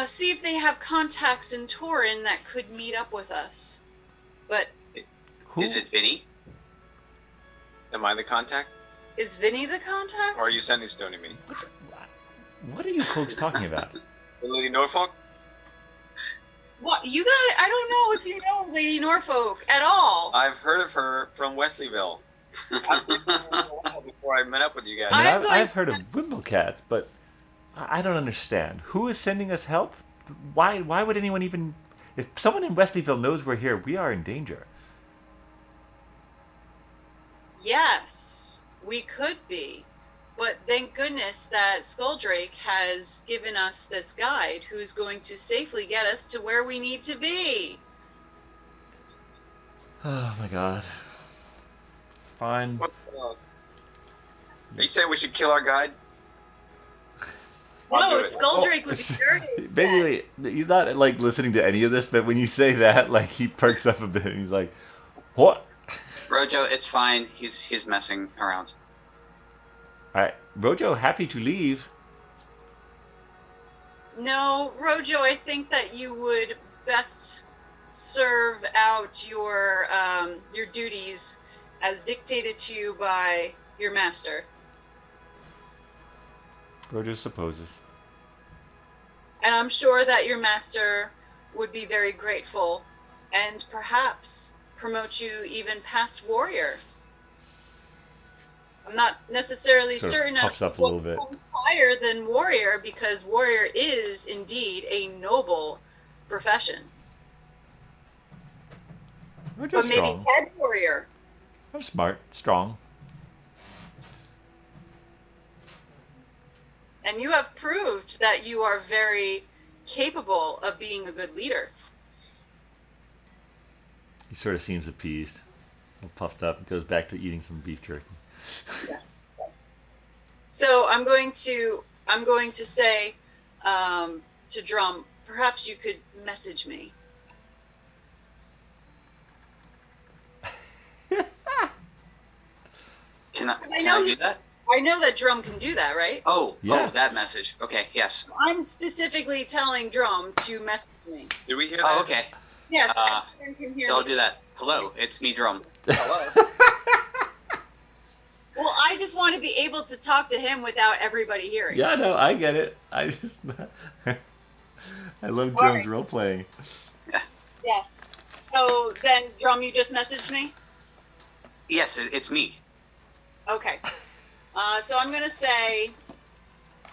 see if they have contacts in Torin that could meet up with us. But Who? Is it Vinny? Am I the contact? is Vinny the contact? Or are you sending stoning me? What are you folks talking about? The Lady Norfolk? What you guys? I don't know if you know Lady Norfolk at all. I've heard of her from Wesleyville. I've been there a while before I met up with you guys. I I'm mean, going- I've heard of Wimblecat, but I don't understand. Who is sending us help? Why would anyone even... If someone in Wesleyville knows we're here, we are in danger. Yes, we could be. But thank goodness that Skulldrake has given us this guide who's going to safely get us to where we need to be. Oh my god. Fine. What you saying we should kill our guide? I'll do No, it. Skulldrake would be very upset. Basically, he's not like listening to any of this, but when you say that, like he perks up a bit and he's like, what? Rojo, it's fine. He's messing around. Alright, Rojo, happy to leave. No, Rojo, I think that you would best serve out your duties as dictated to you by your master. Rojo supposes. And I'm sure that your master would be very grateful and perhaps promote you even past warrior. I'm not necessarily Sort of certain puffs of up a what little bit. comes higher than warrior, because warrior is indeed a noble profession. Rojo's But maybe strong. head warrior. I'm smart, strong. And you have proved that you are very capable of being a good leader. He sort of seems appeased. A little puffed up, goes back to eating some beef jerky. So I'm going to say to Dromm, perhaps you could message me. Can I know do you- that? I know that Dromm can do that, right? Oh, Yeah. that message. Okay, yes. I'm specifically telling Dromm to message me. Did we hear that? Oh, okay. Yes, Uh, everyone can hear So I'll me. do that. Hello, it's me, Drum. Hello. Well, I just want to be able to talk to him without everybody hearing. Yeah, no, I get it. I just... I love Jones role playing. Yes. So then, Dromm, you just messaged me? Yes, it's me. Okay. So I'm going to say,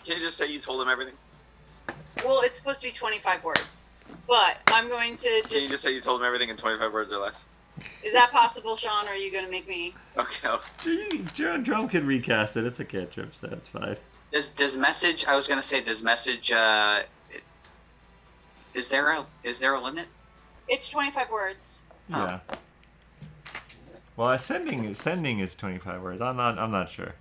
Can you just say you told him everything? well, it's supposed to be 25 words. But I'm going to Can you just say you told him everything in 25 words or less? Is that possible, Shawn, or are you going to make me? Okay. Drum can recast it. It's a cantrip, so that's fine. Does message? I was gonna say, does message? Is there a limit? It's 25 words. Yeah. Well, sending is 25 words. I'm not sure.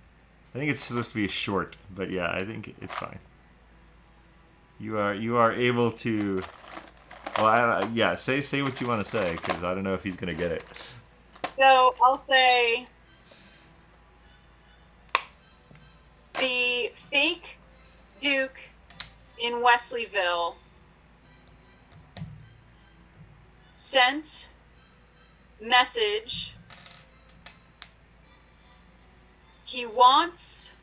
I think it's supposed to be short, but yeah, I think it's fine. You are able to. Well, yeah. Say what you want to say, because I don't know if he's gonna get it. So I'll say the fake Duke in Wesleyville sent message. He wants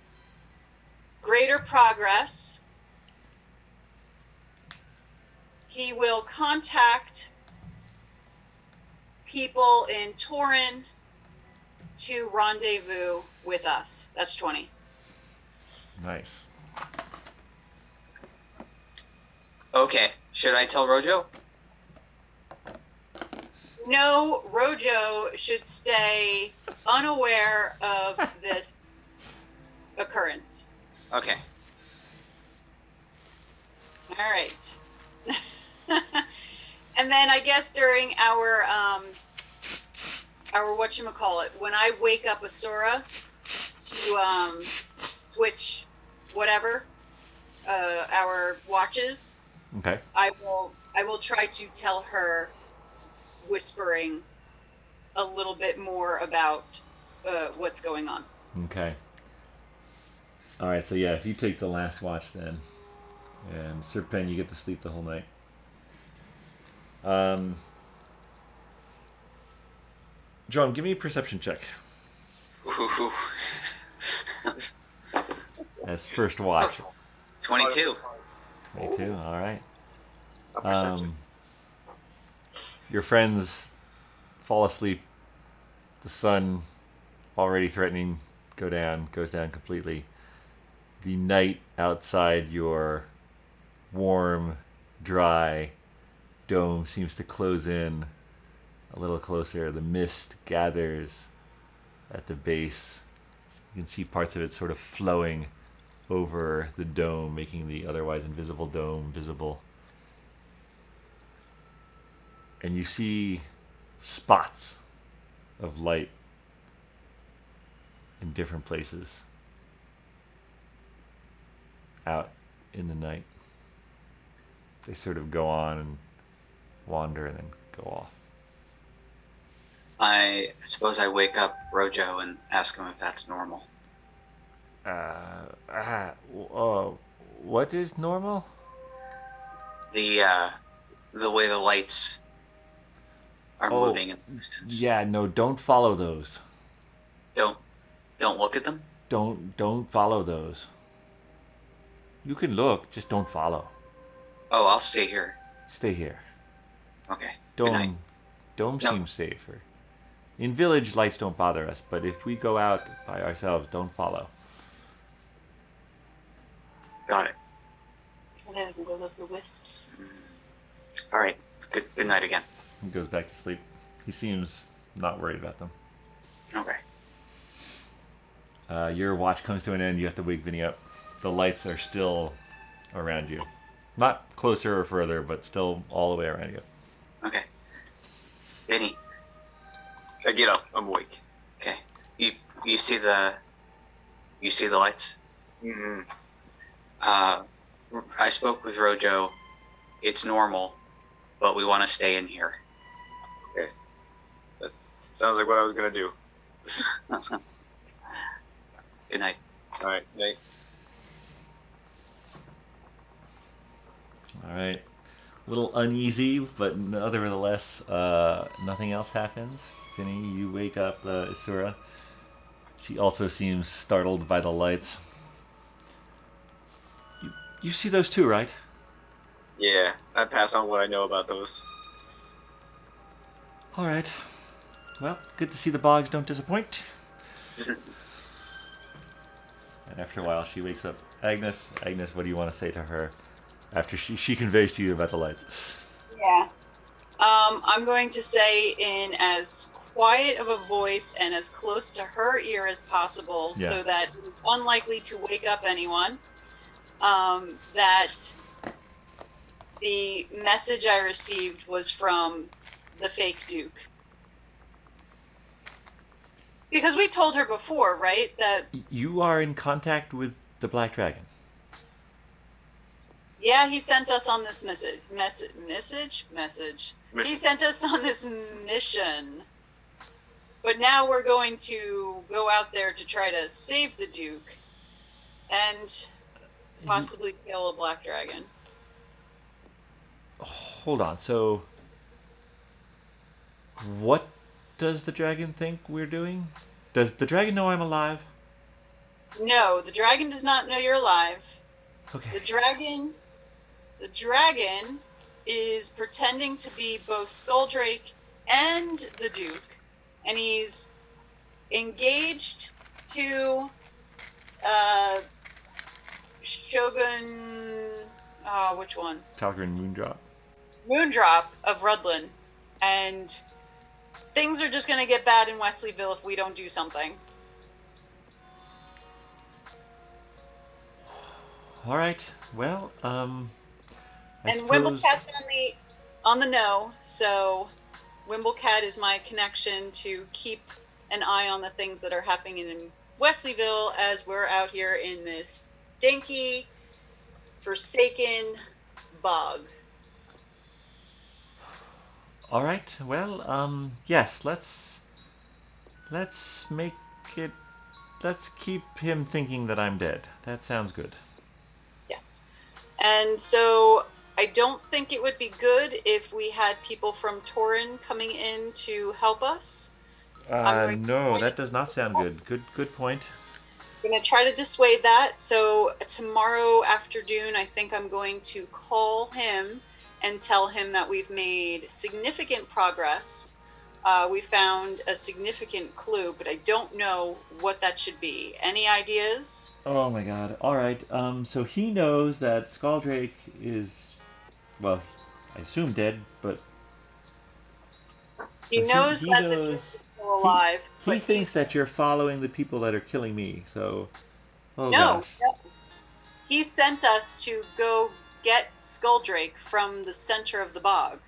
greater progress. He will contact people in Torin to rendezvous with us. That's 20. Nice. Okay. Should I tell Rojo? No, Rojo should stay unaware of this occurrence. Okay. All right. And then I guess during our whatchamacallit, when I wake up Asura to switch whatever our watches, Okay. I will try to tell her, whispering a little bit more about what's going on. Okay. All right. So yeah, if you take the last watch then, and Serpent, you get to sleep the whole night. Drum, give me a perception check Ooh. as first watch. 22. 22. All right. A perception. Your friends fall asleep. The sun, already threatening, goes down completely. The night outside your warm, dry dome seems to close in a little closer. The mist gathers at the base. You can see parts of it sort of flowing over the dome, making the otherwise invisible dome visible. And you see spots of light in different places out in the night. They sort of go on and wander and then go off. I suppose I wake up Rojo and ask him if that's normal. What is normal? The way the lights are moving in the distance. Yeah, no, don't follow those. Don't look at them. Don't follow those. You can look, just don't follow. Oh, I'll stay here. Stay here. Okay. Good night. Dome No. seems safer. In village, lights don't bother us, but if we go out by ourselves, don't follow. Got it. And then I can go look for wisps. All right. Good night again. He goes back to sleep. He seems not worried about them. Okay. Your watch comes to an end. You have to wake Vinny up. The lights are still around you. Not closer or further, but still all the way around you. Okay. Vinny. I get up. I'm awake. Okay. You see the lights? Mm-hmm. I spoke with Rojo. It's normal, but we want to stay in here. Okay. That sounds like what I was gonna do. Good night. All right. Night. All right. A little uneasy, but nevertheless, nothing else happens. Vinny, you wake up Isura. She also seems startled by the lights. You see those too, right? Yeah, I pass on what I know about those. All right. Well, good to see the Bogs don't disappoint. And after a while, she wakes up. Agnes, what do you want to say to her after she conveys to you about the lights? Yeah. I'm going to say in as quiet of a voice and as close to her ear as possible, Yeah. so that it's unlikely to wake up anyone, that the message I received was from the fake Duke. Because we told her before, right, that... You are in contact with the Black Dragon. Yeah, he sent us on this message. He sent us on this mission. But now we're going to go out there to try to save the Duke and possibly kill a black dragon. Hold on. So, what does the dragon think we're doing? Does the dragon know I'm alive? No, the dragon does not know you're alive. Okay. The dragon is pretending to be both Skulldrake and the Duke, and he's engaged to Shogun. Which one? Talgrin Moondrop. Moondrop of Rudlin, and things are just going to get bad in Wesleyville if we don't do something. All right. Well, I And suppose... Wimblecat's on the know, so Wimblecat is my connection to keep an eye on the things that are happening in Wesleyville as we're out here in this dinky, forsaken bog. All right. Well, yes. Let's make it. Let's keep him thinking that I'm dead. That sounds good. Yes. And so I don't think it would be good if we had people from Torin coming in to help us. No, that does not sound good. Good point. I'm going to try to dissuade that. So tomorrow afternoon, I think I'm going to call him and tell him that we've made significant progress. We found a significant clue, but I don't know what that should be. Any ideas? Oh my god. All right. So he knows that Skulldrake is, well, I assume dead, but He knows that the Duke is still alive. He thinks that you're following the people that are killing me. So, No. gosh. He sent us to go get Skulldrake from the center of the bog.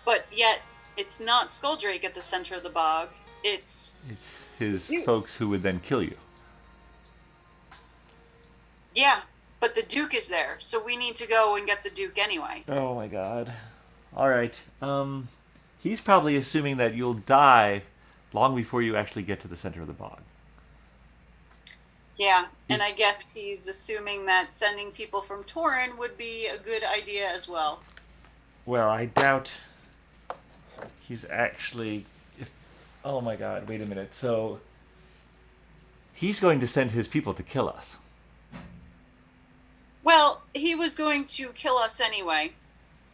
But yet, it's not Skulldrake at the center of the bog. It's his folks who would then kill you. Yeah, but the Duke is there, so we need to go and get the Duke anyway. Oh my god. All right. He's probably assuming that you'll die long before you actually get to the center of the bog. Yeah, and I guess he's assuming that sending people from Torin would be a good idea as well. Well, I doubt he's actually... Oh my god, wait a minute. So, he's going to send his people to kill us. Well, he was going to kill us anyway.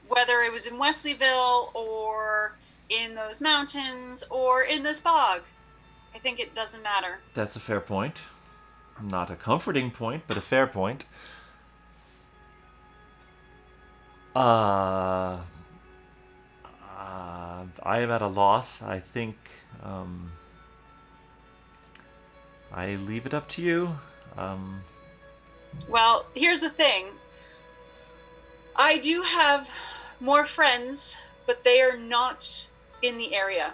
Whether it was in Wesleyville, or in those mountains, or in this bog. I think it doesn't matter. That's a fair point. Not a comforting point, but a fair point. I am at a loss. I think I leave it up to you. Well, here's the thing. I do have more friends, but they are not in the area.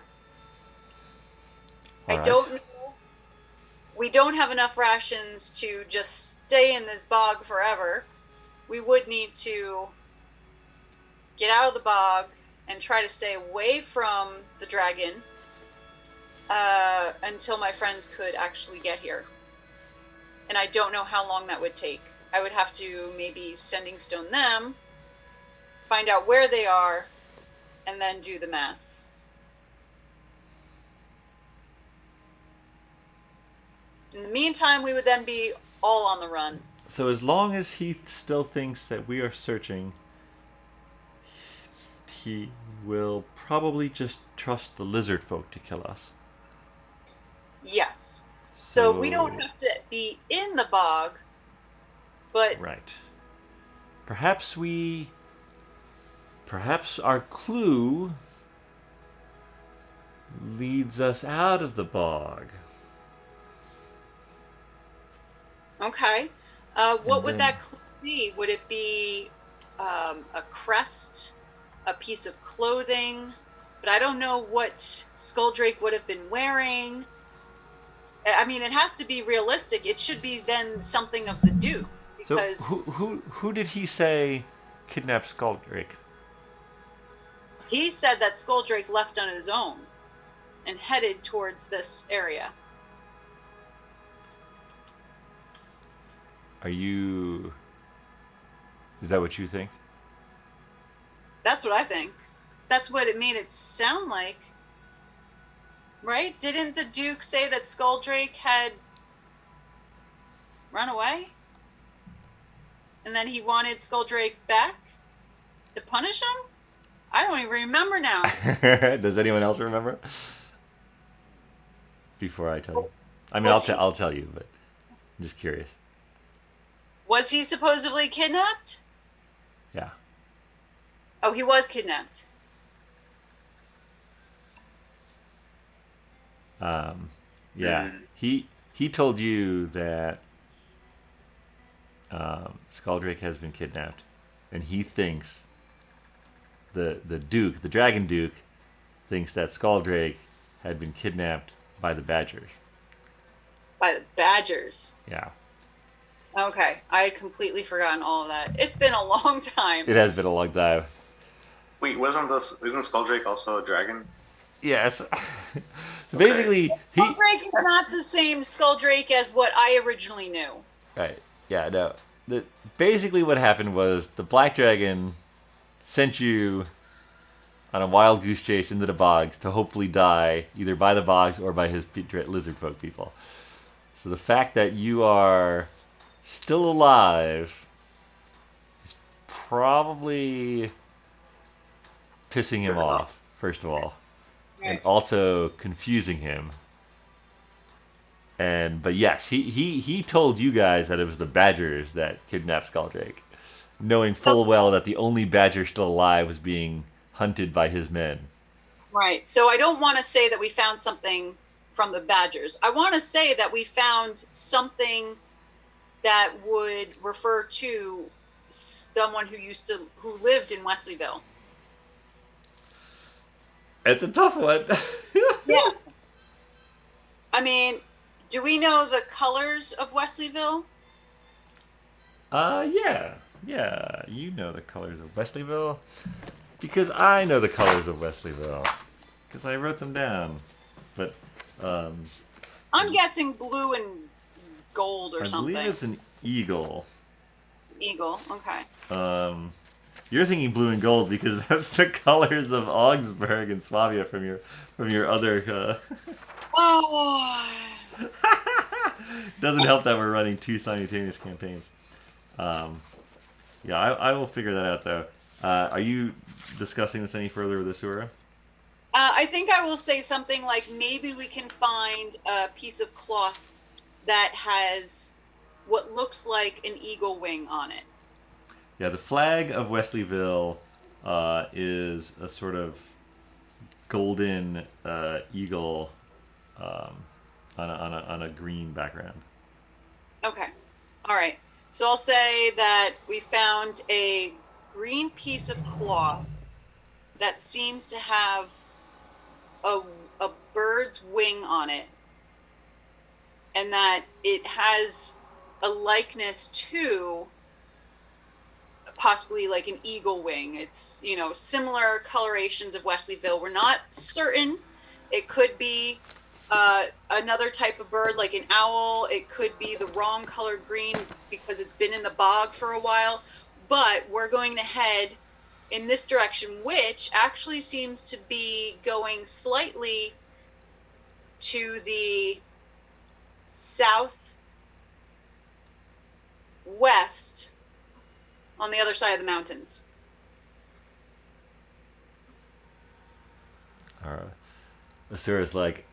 All right. I don't know. We don't have enough rations to just stay in this bog forever. We would need to get out of the bog and try to stay away from the dragon until my friends could actually get here. And I don't know how long that would take. I would have to maybe sending stone them, find out where they are, and then do the math. In the meantime, we would then be all on the run. So as long as he still thinks that we are searching, will probably just trust the lizard folk to kill us. Yes. So we don't have to be in the bog, but Right. Perhaps our clue leads us out of the bog. okay. What would then- that clue be? Would it be a crest, a piece of clothing? But I don't know what Skulldrake would have been wearing. I mean, it has to be realistic. It should be then something of the Duke, because So who did he say kidnapped Skulldrake? he said that Skulldrake left on his own and headed towards this area. Is that what you think? That's what I think. That's what it made it sound like. Right? Didn't the Duke say that Skulldrake had run away? And then he wanted Skulldrake back to punish him? I don't even remember now. Does anyone else remember? Before I tell you. I mean, I'll tell you, but I'm just curious. Was he supposedly kidnapped? Yeah. Oh, he was kidnapped. Yeah. He told you that Skulldrake has been kidnapped, and he thinks the Duke, the Dragon Duke, thinks that Skulldrake had been kidnapped by the Badgers. By the Badgers. Yeah. Okay, I had completely forgotten all of that. It's been a long time. It has been a long time. Wait, isn't Skulldrake also a dragon? Yes. So basically, Skulldrake is not the same Skulldrake as what I originally knew. Right. Yeah, no. Basically what happened was the Black Dragon sent you on a wild goose chase into the bogs to hopefully die either by the bogs or by his lizard folk people. So the fact that you are still alive is probably pissing him off, first of all. And Right. also confusing him. But yes, he told you guys that it was the Badgers that kidnapped Skulldrake, knowing full well that the only Badger still alive was being hunted by his men. Right. So I don't want to say that we found something from the Badgers. I want to say that we found something that would refer to someone who lived in Wesleyville. It's a tough one. Yeah. I mean, do we know the colors of Wesleyville? Yeah. You know the colors of Wesleyville, because I know the colors of Wesleyville, because I wrote them down. But I'm guessing blue and gold or I something. believe it's an eagle. Eagle. Okay. You're thinking blue and gold because that's the colors of Augsburg and Swabia from your other. Oh. Doesn't help that we're running two simultaneous campaigns. Yeah, I will figure that out though. Are you discussing this any further with Asura? I think I will say something like maybe we can find a piece of cloth that has what looks like an eagle wing on it. Yeah, the flag of Wesleyville is a sort of golden eagle on a green background. Okay. All right. So I'll say that we found a green piece of cloth that seems to have a bird's wing on it, and that it has a likeness to possibly like an eagle wing. It's, similar colorations of Wesleyville. We're not certain. It could be another type of bird like an owl. It could be the wrong colored green because it's been in the bog for a while. But we're going to head in this direction, which actually seems to be going slightly to the southwest on the other side of the mountains. Asura's like,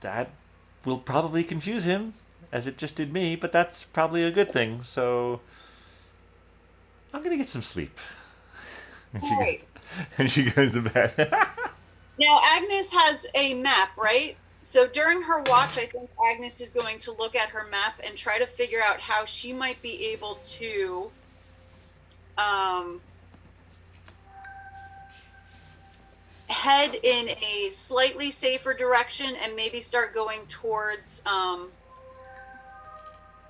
that will probably confuse him, as it just did me, but that's probably a good thing, so I'm going to get some sleep. And she goes to bed. Now, Agnes has a map, right? So during her watch, I think Agnes is going to look at her map and try to figure out how she might be able to head in a slightly safer direction and maybe start going towards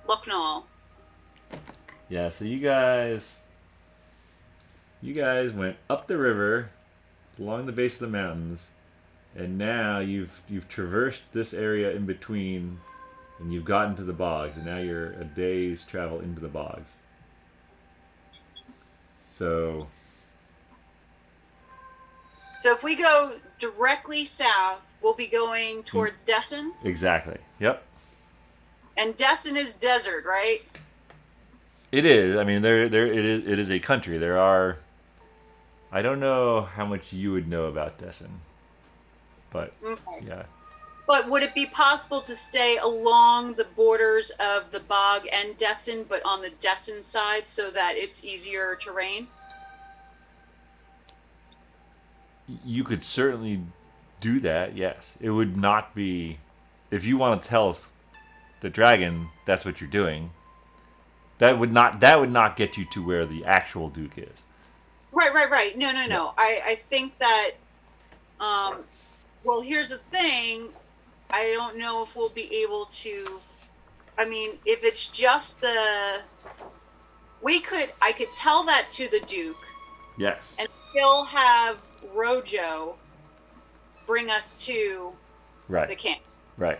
Lucknow. Yeah, so you guys went up the river, along the base of the mountains, and now you've traversed this area in between, and you've gotten to the bogs, and now you're a day's travel into the bogs. So if we go directly south, we'll be going towards Desson. Exactly. Yep. And Desson is desert, right? It is. I mean, it is a country. There are. I don't know how much you would know about Desson, but okay. Yeah. But would it be possible to stay along the borders of the bog and Desson, but on the Desson side, so that it's easier terrain? You could certainly do that. Yes, it would not be. If you want to tell the dragon that's what you're doing, that would not get you to where the actual Duke is. Right. No. Yeah. I think that. Well, here's the thing. I don't know if we'll be able to. I mean, if it's just I could tell that to the Duke. Yes. And still have Rojo bring us to the camp. Right.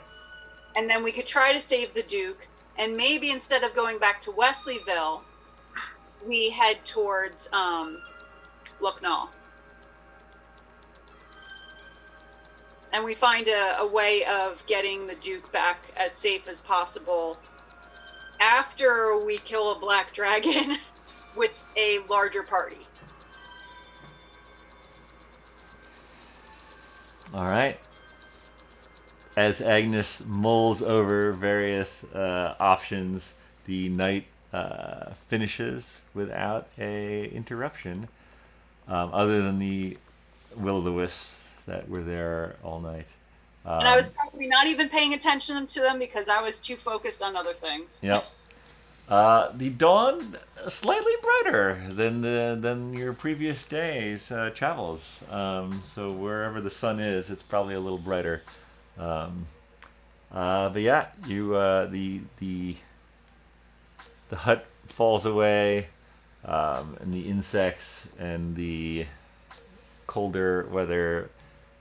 And then we could try to save the Duke, and maybe instead of going back to Wesleyville, we head towards Lucknow. And we find a way of getting the Duke back as safe as possible after we kill a black dragon with a larger party. All right. As Agnes mulls over various options, the night finishes without a interruption, other than the will-o'-the-wisps that were there all night. And I was probably not even paying attention to them because I was too focused on other things. Yep. The dawn slightly brighter than your previous day's travels. So wherever the sun is, it's probably a little brighter. But yeah, you the hut falls away, and the insects and the colder weather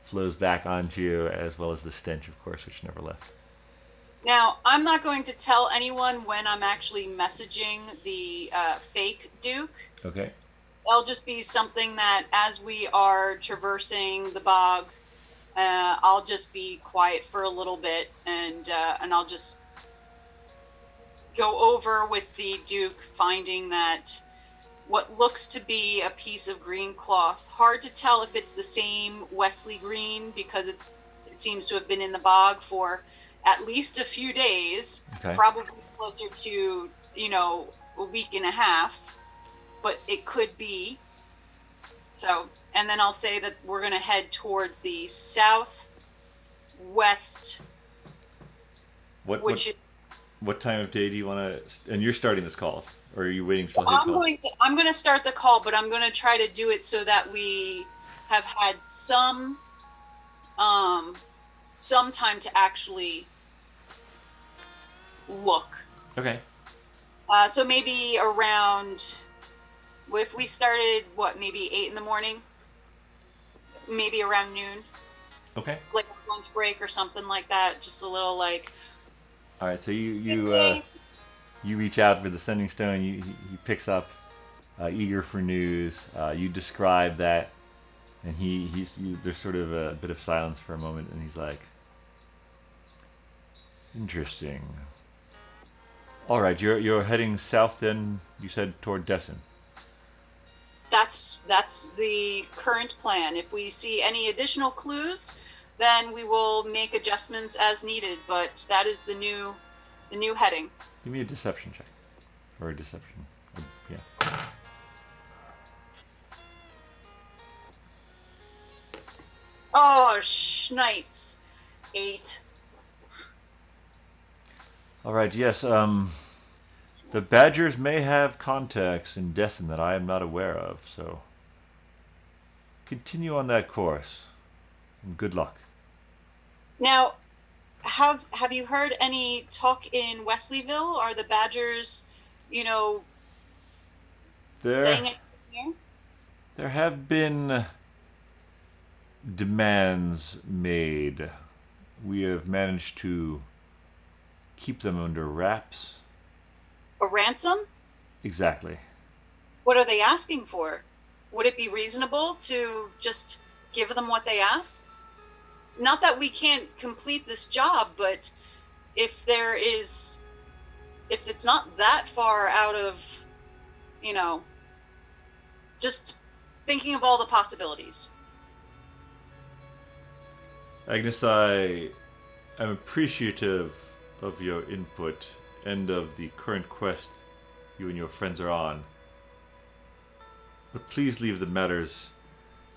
flows back onto you, as well as the stench, of course, which never left. Now, I'm not going to tell anyone when I'm actually messaging the fake Duke. Okay. It'll just be something that as we are traversing the bog, I'll just be quiet for a little bit, and I'll just go over with the Duke, finding that what looks to be a piece of green cloth. Hard to tell if it's the same Wesley green because it seems to have been in the bog for at least a few days, okay. Probably closer to, a week and a half, but it could be. So, and then I'll say that we're going to head towards the southwest. What time of day do you want to? And you're starting this call, or are you waiting for the call? I'm going to start the call, but I'm going to try to do it so that we have had some time to actually look. Okay. So maybe around, if we started, maybe 8 in the morning? Maybe around noon? Okay. Like a lunch break or something like that. Just a little like... All right, so you reach out for the sending stone. He picks up, eager for news. You describe that, and there's sort of a bit of silence for a moment, and he's like, interesting. All right, you're heading south then, you said, toward Desson. that's the current plan. If we see any additional clues, then we will make adjustments as needed. But that is the new heading. Give me a deception check. Or a deception. Yeah. Oh, schnites. 8. All right, yes. The Badgers may have contacts in Destin that I am not aware of, so continue on that course. And good luck. Now, have you heard any talk in Wesleyville? Are the Badgers, saying it here? There have been demands made. We have managed to keep them under wraps. A ransom? Exactly. What are they asking for? Would it be reasonable to just give them what they ask? Not that we can't complete this job, but if it's not that far out of, just thinking of all the possibilities. Agnes, I am appreciative of your input and of the current quest you and your friends are on. But please leave the matters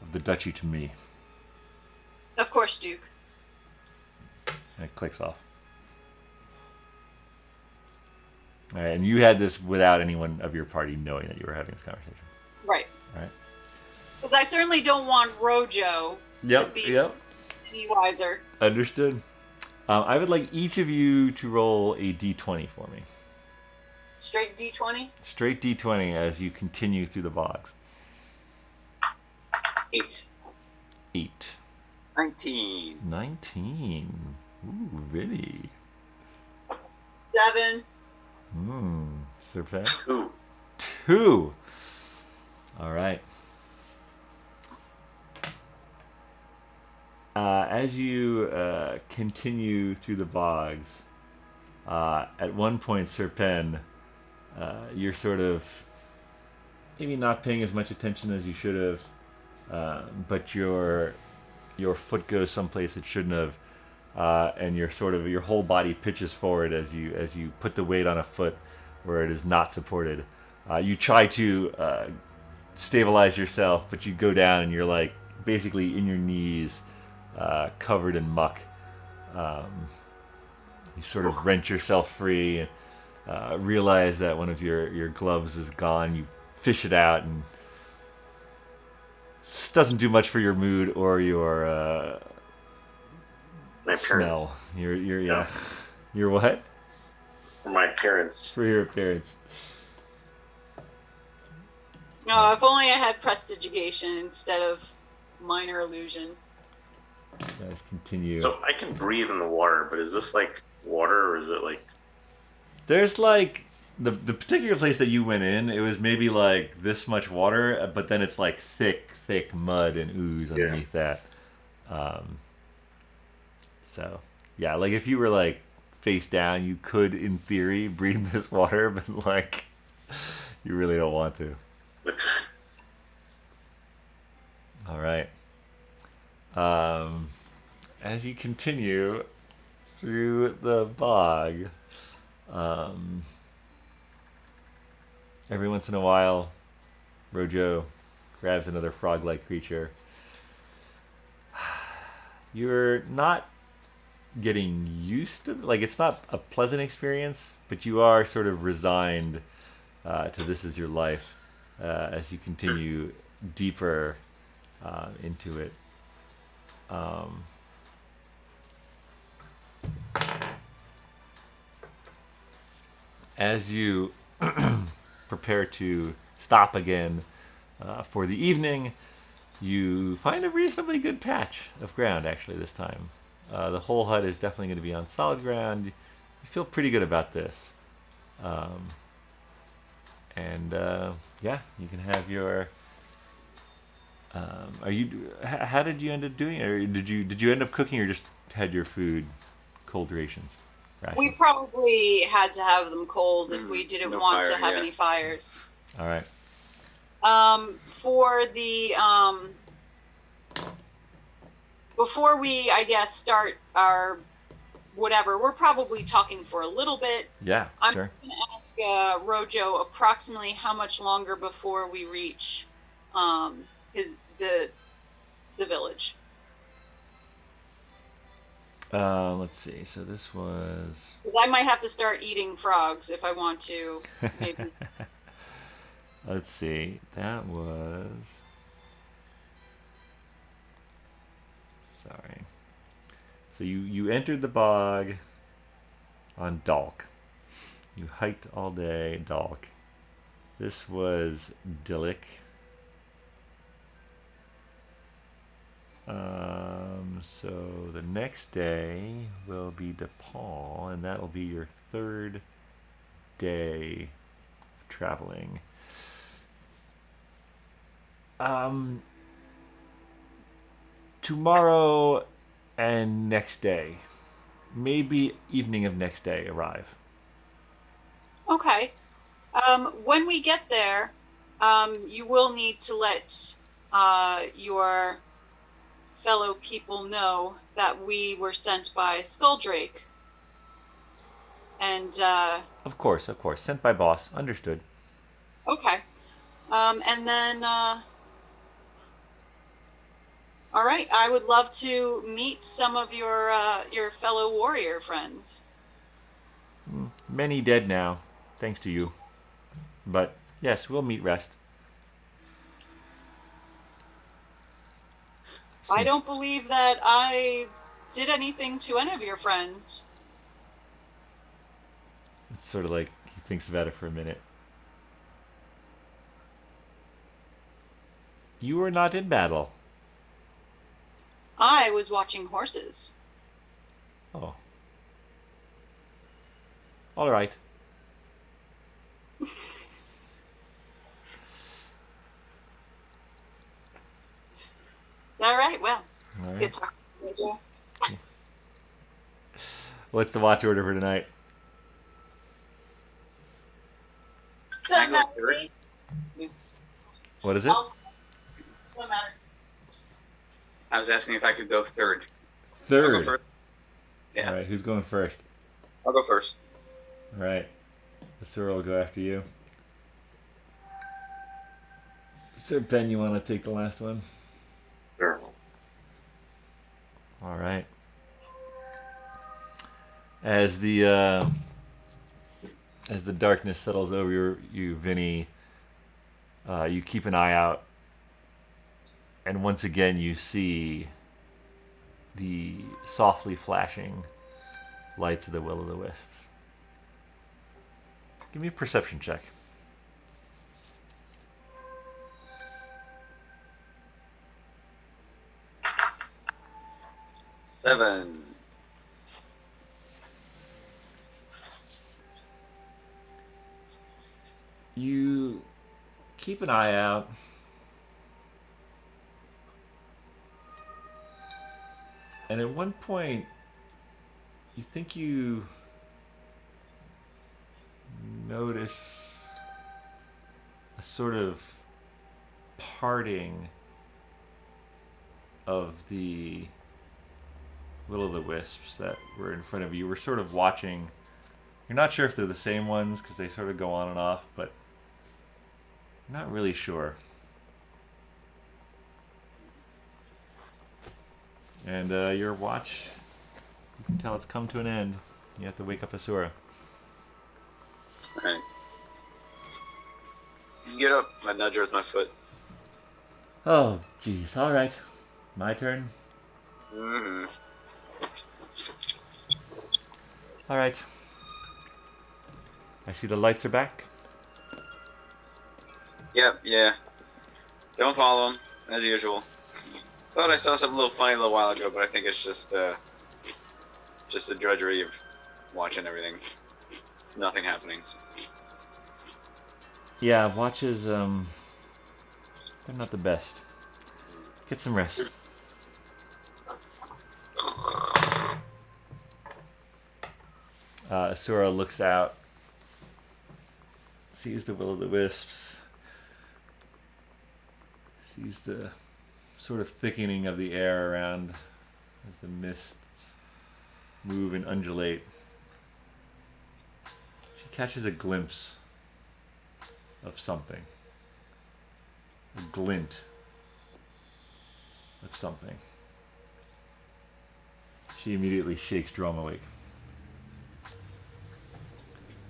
of the duchy to me. Of course, Duke. And it clicks off. All right, and you had this without anyone of your party knowing that you were having this conversation. Right. All right. Because I certainly don't want Rojo to be any wiser. Understood. I would like each of you to roll a d20 for me. Straight D20? Straight d20 as you continue through the bogs. 8. 8. 19. 19. Ooh, Vinny. 7. Serpent. 2. 2. All right. As you continue through the bogs, at one point, Serpen, you're sort of maybe not paying as much attention as you should have, but your foot goes someplace it shouldn't have, and your whole body pitches forward as you put the weight on a foot where it is not supported. You try to stabilize yourself, but you go down and you're like basically in your knees. Covered in muck. You sort of wrench yourself free and realize that one of your gloves is gone. You fish it out, and this doesn't do much for your mood or your smell. Yeah. Your what? For my appearance. For your appearance. No, if only I had prestidigitation instead of minor illusion. You guys continue. So I can breathe in the water, but is this like water or is it like... There's like the particular place that you went in, it was maybe like this much water, but then it's like thick mud and ooze underneath that. So yeah, like if you were like face down, you could in theory breathe this water, but like you really don't want to. All right. As you continue through the bog, every once in a while, Rojo grabs another frog-like creature. You're not getting used to, like, it's not a pleasant experience, but you are sort of resigned to this is your life as you continue deeper into it. As you prepare to stop again for the evening, you find a reasonably good patch of ground actually this time. The whole hut is definitely going to be on solid ground. You feel pretty good about this. Yeah, you can have your... How did you end up doing it? Or did you end up cooking or just had your food cold rations? We probably had to have them cold if we didn't no want fire, to have yeah. any fires. All right. For the before we, I guess, start our whatever, we're probably talking for a little bit. Yeah, I'm sure. going to ask Rojo approximately how much longer before we reach the village. Let's see. So this was. Because I might have to start eating frogs if I want to. Maybe. Let's see. That was. Sorry. So you entered the bog on Dalk. You hiked all day, Dalk. This was Dillick. So the next day will be DePaul, and that will be your third day of traveling. Tomorrow and next day, maybe evening of next day, arrive. Okay. When we get there, you will need to let your fellow people know that we were sent by Skulldrake. And Of course. Sent by boss. Understood. okay. And then all right, I would love to meet some of your fellow warrior friends. Many dead now, thanks to you. But yes, we'll meet rest. I don't believe that I did anything to any of your friends. It's sort of like he thinks about it for a minute. You were not in battle. I was watching horses. Oh. All right. All right, well, All right. good talk. What's the watch order for tonight? Can I go third? What is it? Doesn't matter. I was asking if I could go third. I'll go Third. first. Yeah, All right, who's going first? I'll go first. All right. The Sir will go after you. Sir Ben, you want to take the last one? Sure. All right. As the darkness settles over you, Vinny, you keep an eye out, and once again you see the softly flashing lights of the will-o'-the-wisps. Give me a perception check. Seven. You keep an eye out. And at one point, you think you notice a sort of parting of the will-o'-the-wisps that were in front of you. You were sort of watching. You're not sure if they're the same ones because they sort of go on and off, but you're not really sure. And your watch, you can tell it's come to an end. You have to wake up Asura. Alright. You get up. I nudge her with my foot. Oh, jeez. All right. My turn. Mm-hmm. All right. I see the lights are back. Yep, yeah. Don't follow him, as usual. Thought I saw something a little funny a little while ago, but I think it's just the drudgery of watching everything. Nothing happening. Yeah, watches, they're not the best. Get some rest. Asura looks out, sees the will-o'-the-wisps, Sees the sort of thickening of the air around as the mists move and undulate. She catches a glimpse of something. A glint of something. She immediately shakes Dromm awake.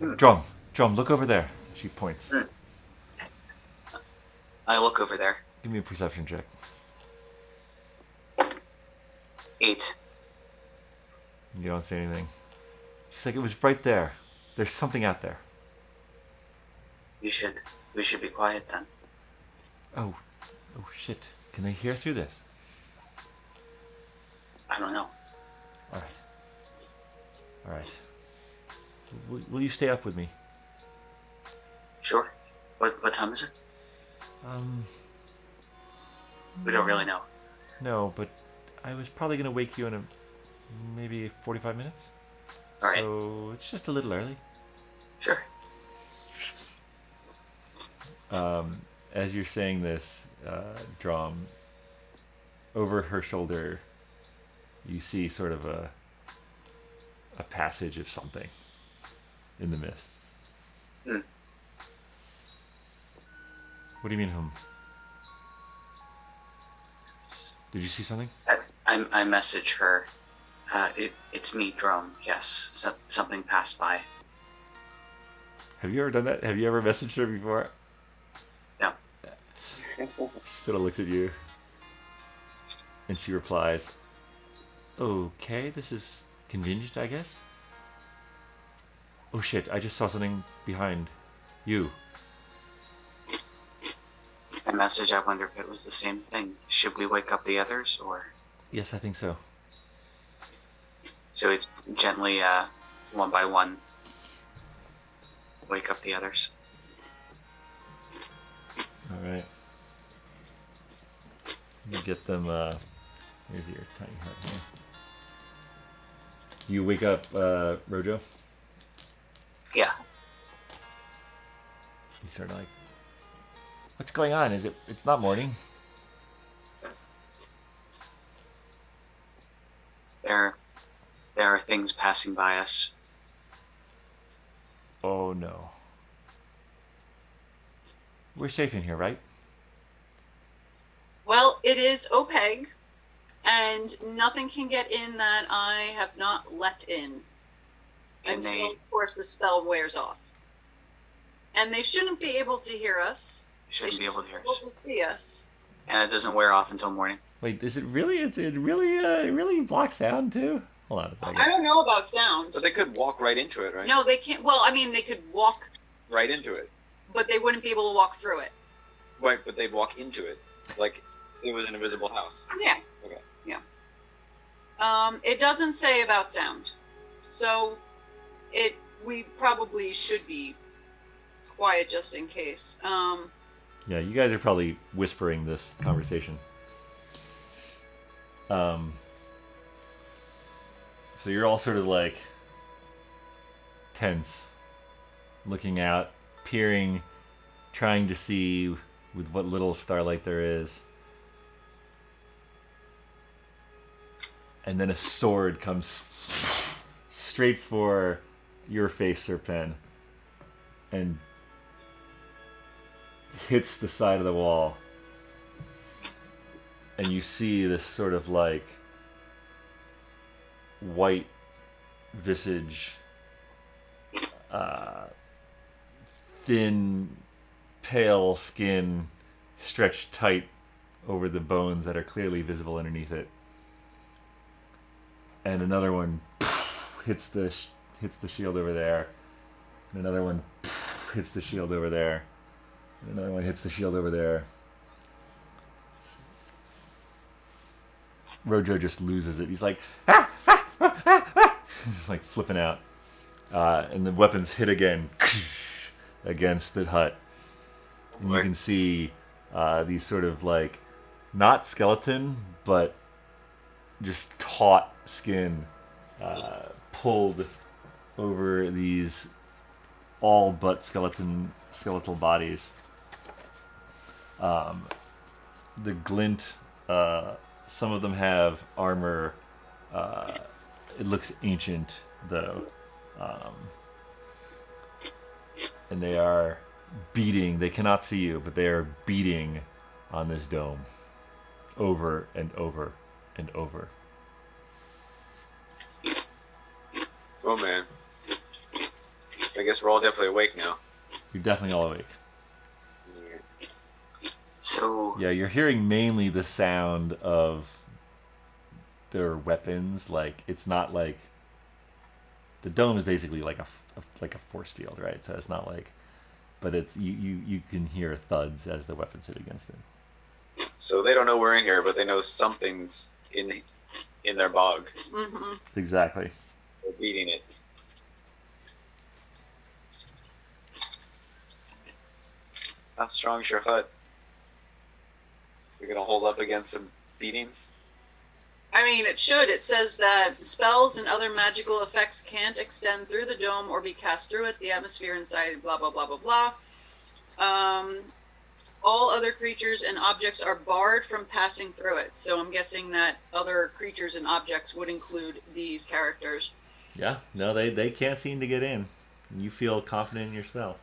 Dromm, look over there. She points. I look over there. Give me a perception check. 8. You don't say anything. She's like, it was right there. There's something out there. We should be quiet then. Oh shit. Can they hear through this? I don't know. All right. Will you stay up with me? Sure. What time is it? We don't really know. No, but I was probably going to wake you in maybe 45 minutes. All right. So it's just a little early. Sure. As you're saying this, Dromm, over her shoulder, you see sort of a passage of something in the mist. Hmm. What do you mean, Did you see something? I message her. It's me, Dromm. Yes, something passed by. Have you ever done that? Have you ever messaged her before? No. She sort of looks at you, and she replies, "Okay, this is convenient, I guess." Oh shit! I just saw something behind you. I message. I wonder if it was the same thing. Should we wake up the others, or? Yes, I think so. So it's gently, one by one, wake up the others. All right. You get them. Here's your tiny hut here. Do you wake up Rojo? Yeah. He's sort of like, "What's going on? It's not morning." There are things passing by us. Oh no. We're safe in here, right? Well, it is OPEG, and nothing can get in that I have not let in. Until, of course, the spell wears off. And they shouldn't be able to hear us. Shouldn't be able to hear Able us. to see us. And it doesn't wear off until morning. Wait, is it really? It really blocks sound too? Hold on a second. I don't know about sound. But they could walk right into it, right? No, they can't. Well, I mean, they could walk, Right into it. but they wouldn't be able to walk through it. Right, but they'd walk into it. Like it was an invisible house. Yeah. Okay. Yeah. It doesn't say about sound, so we probably should be quiet just in case. Yeah, you guys are probably whispering this conversation. So you're all sort of like tense, looking out, peering, trying to see with what little starlight there is. And then a sword comes straight for your face, Sir Pen, and hits the side of the wall. And you see this sort of like white visage, thin, pale skin stretched tight over the bones that are clearly visible underneath it. And another one hits the shield over there. And another one hits the shield over there. And another one hits the shield over there. Rojo just loses it. He's like, ah, ah, ah, ah, ah. He's like flipping out. And the weapons hit again against the hut. And you can see these sort of like, not skeleton, but just taut skin pulled over these all but skeletal bodies. the glint. Some of them have armor. It looks ancient, though. And they are beating. They cannot see you, but they are beating on this dome over and over and over. Oh, man. I guess we're all definitely awake now. You're definitely all awake. So Yeah, you're hearing mainly the sound of their weapons. Like, it's not like... The dome is basically like a force field, right? So it's not like... But it's you can hear thuds as the weapons hit against it. So they don't know we're in here, but they know something's in their bog. Mm-hmm. Exactly. They're beating it. How strong's your hut? You're gonna hold up against some beatings? I mean, it should. It says that spells and other magical effects can't extend through the dome or be cast through it. The atmosphere inside, blah, blah, blah, blah, blah. All other creatures and objects are barred from passing through it. So I'm guessing that other creatures and objects would include these characters. Yeah, no, they can't seem to get in. You feel confident in your spell.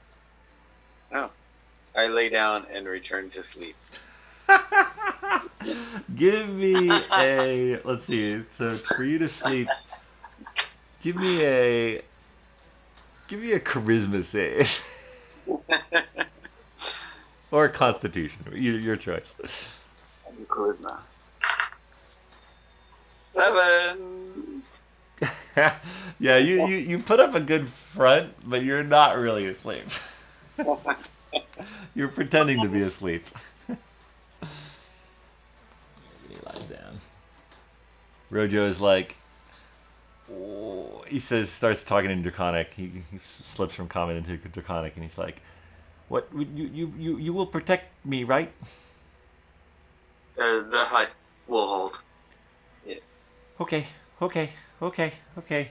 Oh. I lay down and return to sleep. Give me a... Let's see. So for you to sleep, give me a charisma save. Or a constitution. Your choice. charisma. 7. Yeah, you put up a good front, but you're not really asleep. You're pretending to be asleep. He lies down. Rojo is like, oh, he starts talking in Draconic. He slips from common into Draconic, and he's like, "What? You will protect me, right?" The hut will hold. Yeah. Okay.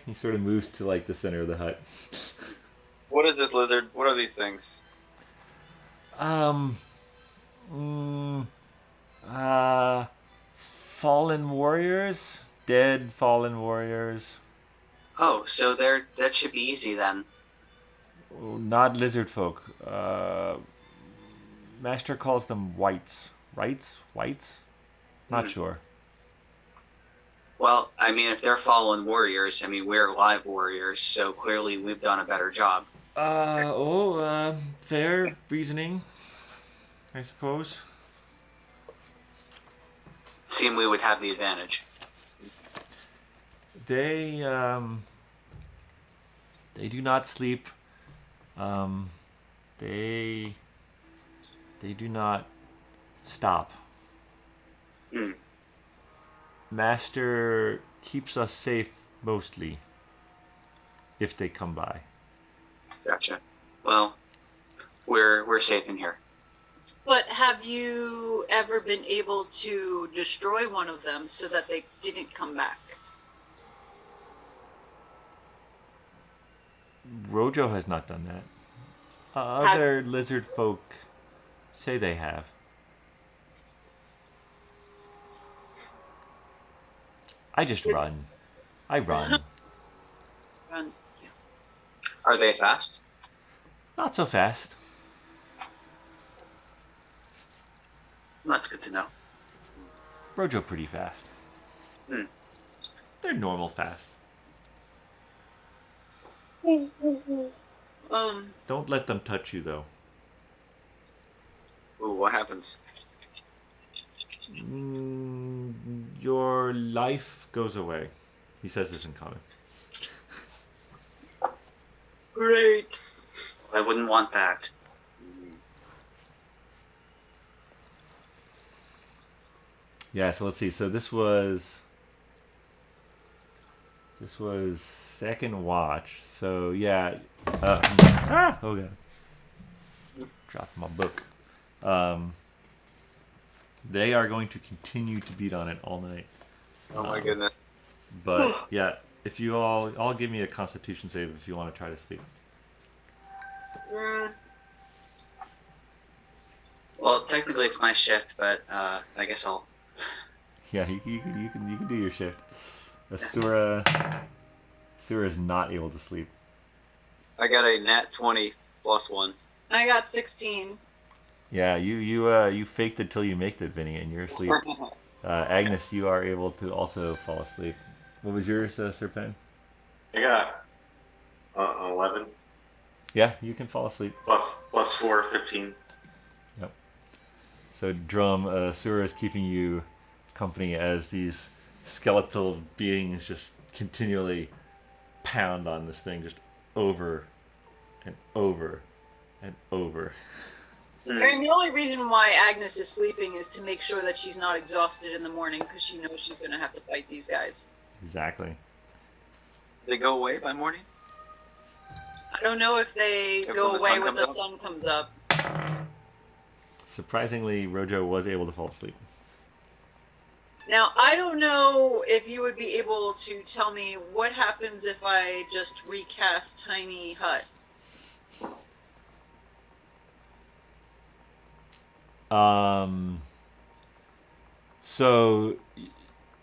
He sort of moves to like the center of the hut. What is this lizard? What are these things? Fallen warriors, dead fallen warriors. Oh, so that should be easy then. Oh, not lizard folk. Master calls them whites. Rights? Whites? Not sure. Well, I mean, if they're fallen warriors, I mean, we're live warriors, so clearly we've done a better job. Fair reasoning, I suppose. Seem we would have the advantage. They do not sleep. They do not stop. Master keeps us safe mostly if they come by. Gotcha. Well, we're safe in here. But have you ever been able to destroy one of them so that they didn't come back? Rojo has not done that. Other lizard folk say they have. I just run. I run. Run. Yeah. Are they fast? Not so fast. That's good to know. Rojo pretty fast. They're normal fast. Don't let them touch you, though. Ooh, what happens? Your life goes away. He says this in common. Great. I wouldn't want that. Yeah, so let's see. So this was second watch. So yeah. Oh god. Dropped my book. They are going to continue to beat on it all night. Oh my goodness. But yeah, if you all give me a Constitution save if you want to try to sleep. Well, technically it's my shift, but I guess I'll. Yeah, you can do your shift. Asura is not able to sleep. I got a nat 20 plus 1. I got 16. Yeah, you faked it till you maked it, Vinny, and you're asleep. Agnes, you are able to also fall asleep. What was yours, Serpent? I got 11 Yeah, you can fall asleep. plus 4, 15. Yep. So Drum, Asura is keeping you company as these skeletal beings just continually pound on this thing just over and over and over. Erin, the only reason why Agnes is sleeping is to make sure that she's not exhausted in the morning because she knows she's going to have to fight these guys. Exactly. They go away by morning? I don't know if they go away when the sun comes up. Surprisingly, Rojo was able to fall asleep. Now, I don't know if you would be able to tell me what happens if I just recast Tiny Hut. So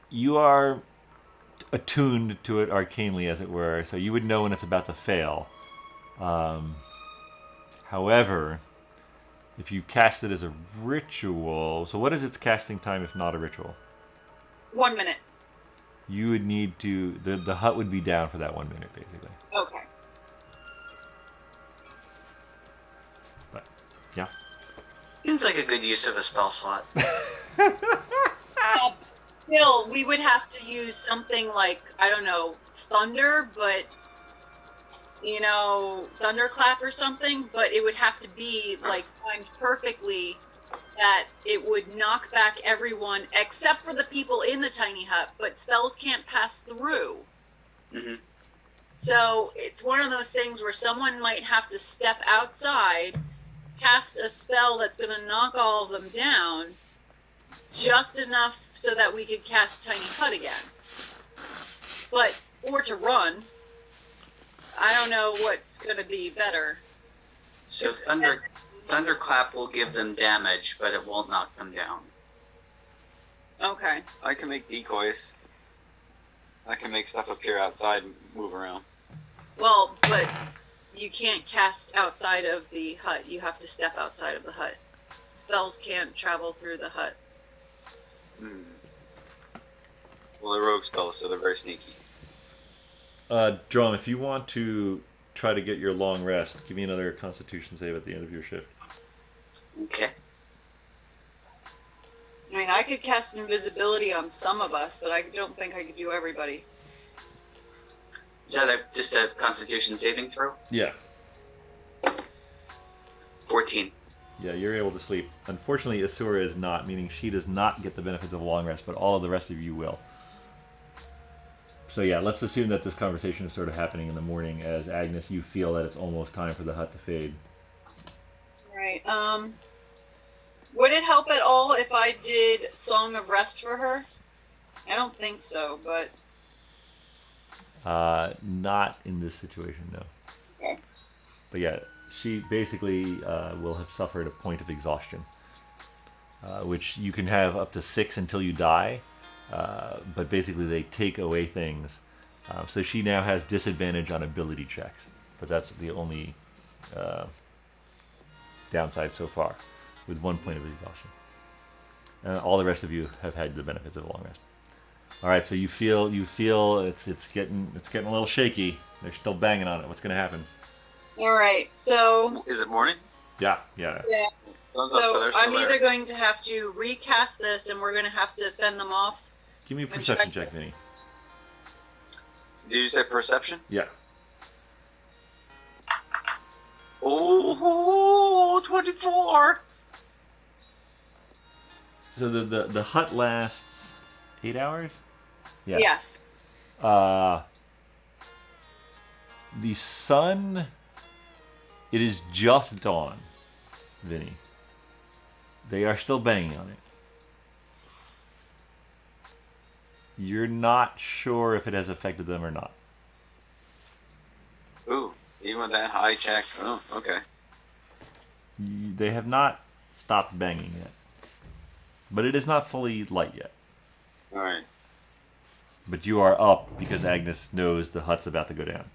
you are attuned to it arcanely, as it were, so you would know when it's about to fail. However, if you cast it as a ritual, so what is its casting time if not a ritual? 1 minute. You would need to, the hut would be down for that 1 minute, basically. Okay. But, yeah. Seems like a good use of a spell slot. Still, we would have to use something like, I don't know, thunder, but, you know, thunderclap or something, but it would have to be, like, timed perfectly that it would knock back everyone except for the people in the tiny hut, but spells can't pass through. Mm-hmm. So it's one of those things where someone might have to step outside, cast a spell that's going to knock all of them down, just enough so that we could cast Tiny Hut again. But, or to run. I don't know what's going to be better. So thunderclap will give them damage, but it won't knock them down. Okay. I can make decoys. I can make stuff appear outside and move around. Well, but you can't cast outside of the hut. You have to step outside of the hut. Spells can't travel through the hut. Well, they're rogue spells, so they're very sneaky. Drum, if you want to try to get your long rest, give me another Constitution save at the end of your shift. Okay. I mean, I could cast invisibility on some of us, but I don't think I could do everybody. Is that just a Constitution saving throw? Yeah. 14. Yeah, you're able to sleep. Unfortunately, Asura is not, meaning she does not get the benefits of a long rest, but all of the rest of you will. So yeah, let's assume that this conversation is sort of happening in the morning as Agnes, you feel that it's almost time for the hut to fade. Right. Would it help at all if I did Song of Rest for her? I don't think so, but... Not in this situation, no. Okay. But yeah, she basically will have suffered a point of exhaustion, which you can have up to 6 until you die, but basically they take away things. So she now has disadvantage on ability checks, but that's the only downside so far, with 1 point of exhaustion. All the rest of you have had the benefits of a long rest. All right, so you feel it's getting a little shaky. They're still banging on it. What's going to happen? All right, so... Is it morning? Yeah. Yeah. So So I'm either going to have to recast this, and we're going to have to fend them off. Give me a perception check, Vinny. Did you say perception? Yeah. Oh, 24! So the hut lasts 8 hours? Yeah. Yes. The sun, it is just dawn, Vinny. They are still banging on it. You're not sure if it has affected them or not. Ooh, even with that high check. Oh, okay. They have not stopped banging yet. But it is not fully light yet. All right. But you are up because Agnes knows the hut's about to go down.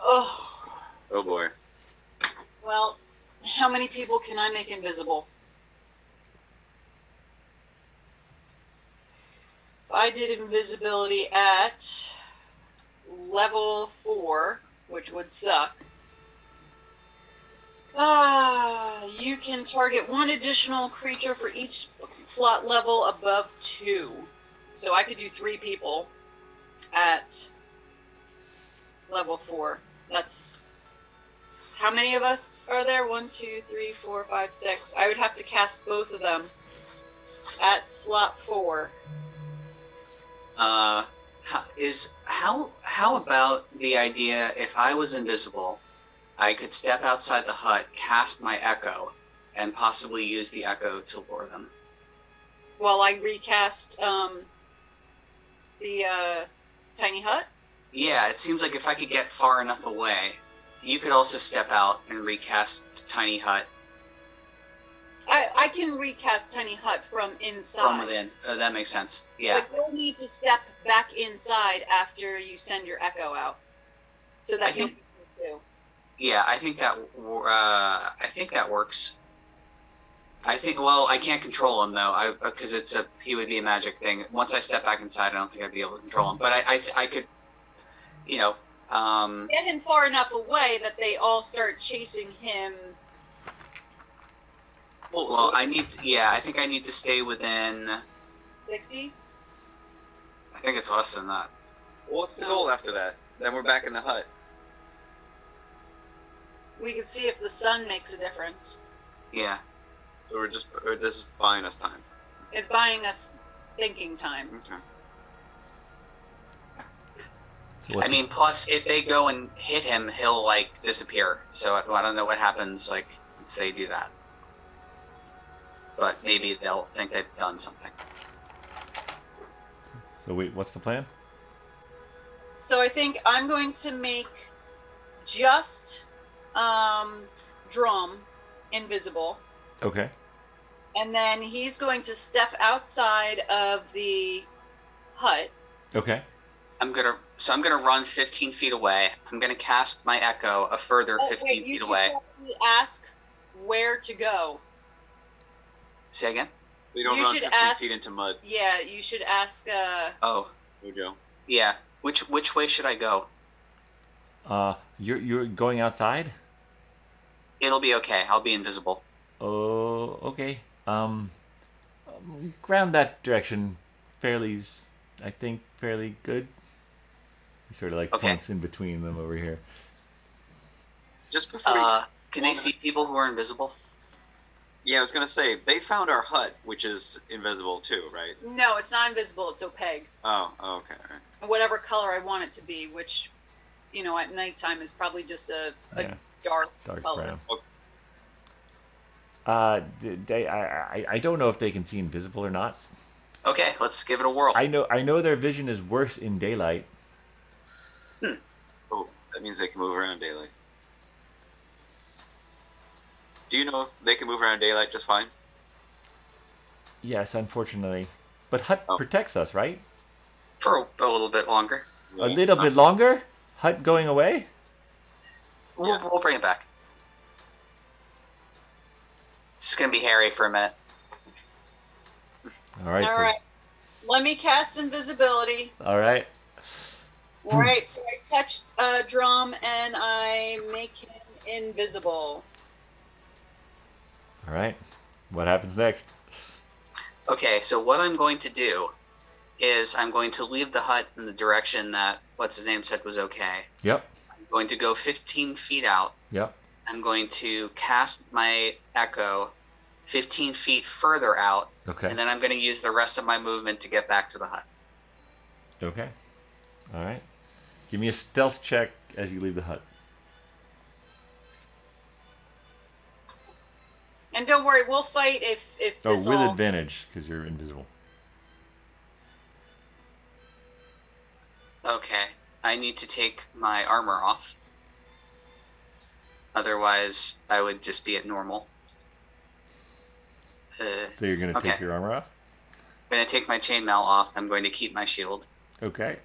Oh, Oh boy. well, how many people can I make invisible? I did invisibility at level 4, which would suck. You can target one additional creature for each slot level above 2. So I could do 3 people at level 4. That's... How many of us are there? 1, 2, 3, 4, 5, 6. I would have to cast both of them at slot 4. How about the idea if I was invisible, I could step outside the hut, cast my echo, and possibly use the echo to lure them. While I recast the tiny hut? Yeah, it seems like if I could get far enough away, you could also step out and recast tiny hut I can recast tiny hut from inside. from within. That makes sense. Yeah. But you'll need to step back inside after you send your echo out. So that's I think- what you Yeah, I think that works. I think. Well, I can't control him though, because he would be a magic thing. Once I step back inside, I don't think I'd be able to control him. But I could, you know, do. Get him far enough away that they all start chasing him. Well, I think I need to stay within. 60? I think it's less than that. What's the goal after that? Then we're back in the hut. We could see if the sun makes a difference. Yeah. So or this is buying us time. It's buying us thinking time. Okay. So what's I mean, plus if they go and hit him, he'll like disappear. So I don't know what happens like once they do that. But maybe they'll think they've done something. So wait, what's the plan? So I think I'm going to make just Dromm invisible. Okay. And then he's going to step outside of the hut. Okay. I'm gonna run 15 feet away. I'm gonna cast my echo a further 15 feet away. You should ask where to go. Say again? We don't You run should 15 ask- feet into mud, Yeah, you should ask. Oh, Mojo. yeah. Which way should I go? You're going outside? It'll be okay. I'll be invisible. Oh, okay. Ground that direction fairly good. He sort of like Okay. points in between them over here. Just before. Can they see people who are invisible? Yeah, I was gonna say they found our hut, which is invisible too, right? No, it's not invisible. It's opaque. Oh, okay. All right. Whatever color I want it to be, which, at nighttime is probably just a Yeah. dark Dark color. brown. Okay. I don't know if they can see invisible or not. Okay, let's give it a whirl. I know their vision is worse in daylight. Oh, that means they can move around daylight. Do you know if they can move around daylight just fine? Yes, unfortunately. But hut Oh. protects us, right? For a little bit longer. A little bit longer? Hut going away? We'll bring it back. It's just gonna be hairy for a minute. All right. All right. Let me cast invisibility. All right. All right. So I touch Dromm and I make him invisible. All right. What happens next? Okay, so what I'm going to do is I'm going to leave the hut in the direction that what's his name said was okay. Yep. I'm going to go 15 feet out. Yep. I'm going to cast my echo 15 feet further out, Okay. and then I'm going to use the rest of my movement to get back to the hut. Okay. All right. Give me a stealth check as you leave the hut. And don't worry, we'll fight if Oh, this with all... advantage because you're invisible. Okay, I need to take my armor off. Otherwise, I would just be at normal. So you're going to take your armor off? I'm going to take my chainmail off. I'm going to keep my shield. Okay.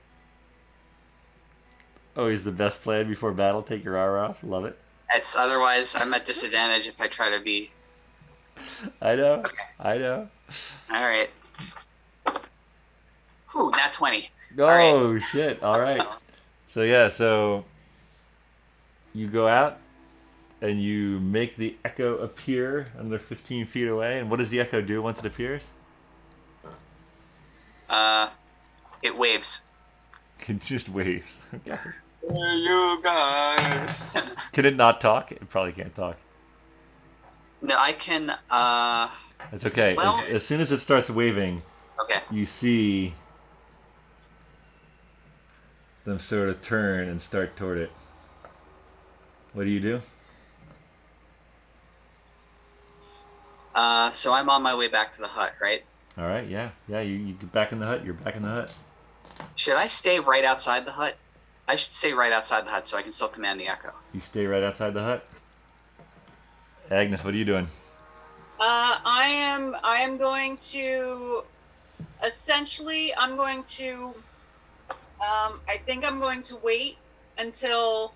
Always the best plan before battle. Take your armor off. Love it. It's otherwise I'm at disadvantage if I try to be. I know. Okay. I know. All right. Whew, nat 20. Oh, right. Shit. All right. So, yeah, so you go out and you make the echo appear another 15 feet away. And what does the echo do once it appears? It waves. It just waves. Okay. Hey, you guys. Can it not talk? It probably can't talk. No, I can. That's okay. Well- As soon as it starts waving, Okay. you see them sort of turn and start toward it. What do you do? So I'm on my way back to the hut, right? All right, yeah. You get back in the hut. You're back in the hut. Should I stay right outside the hut? I should stay right outside the hut so I can still command the echo. You stay right outside the hut. Agnes, what are you doing? I am going to essentially I'm going to I think I'm going to wait until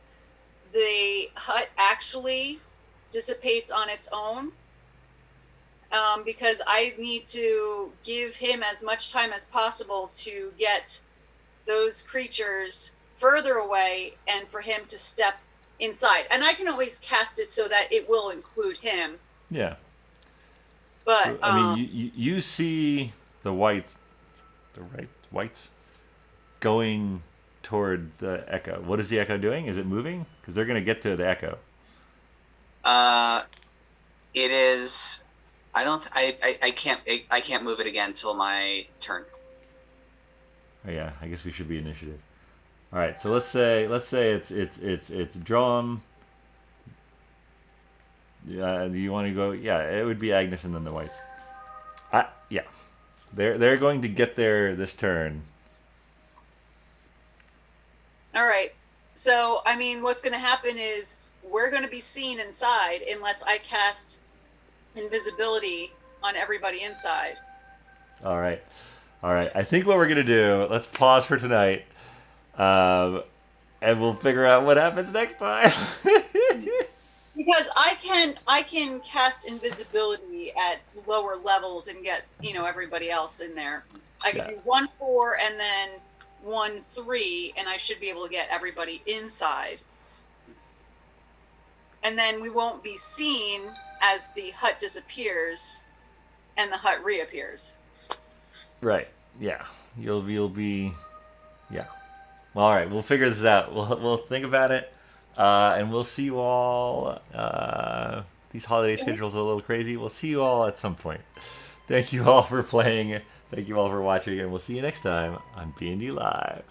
the hut actually dissipates on its own. Because I need to give him as much time as possible to get those creatures further away and for him to step inside. And I can always cast it so that it will include him. Yeah. But So, I mean, you see the whites going toward the echo. What is the echo doing? Is it moving? Because they're going to get to the echo. It is. I can't move it again until my turn. Oh, yeah, I guess we should be initiative. All right, so let's say it's Dromm. Do you want to go? Yeah, it would be Agnes and then the whites. Yeah, they're going to get there this turn. all right. So I mean, what's going to happen is we're going to be seen inside unless I cast invisibility on everybody inside. All right. I think what we're gonna do. Let's pause for tonight, and we'll figure out what happens next time. Because I can cast invisibility at lower levels and get everybody else in there. I can do 1-4 and then 1-3, and I should be able to get everybody inside. And then we won't be seen as the hut disappears and the hut reappears. Right. Yeah. You'll be. Yeah. Well, all right. We'll figure this out. We'll think about it, and we'll see you all. These holiday schedules are a little crazy. We'll see you all at some point. Thank you all for playing. Thank you all for watching, and we'll see you next time on BND Live.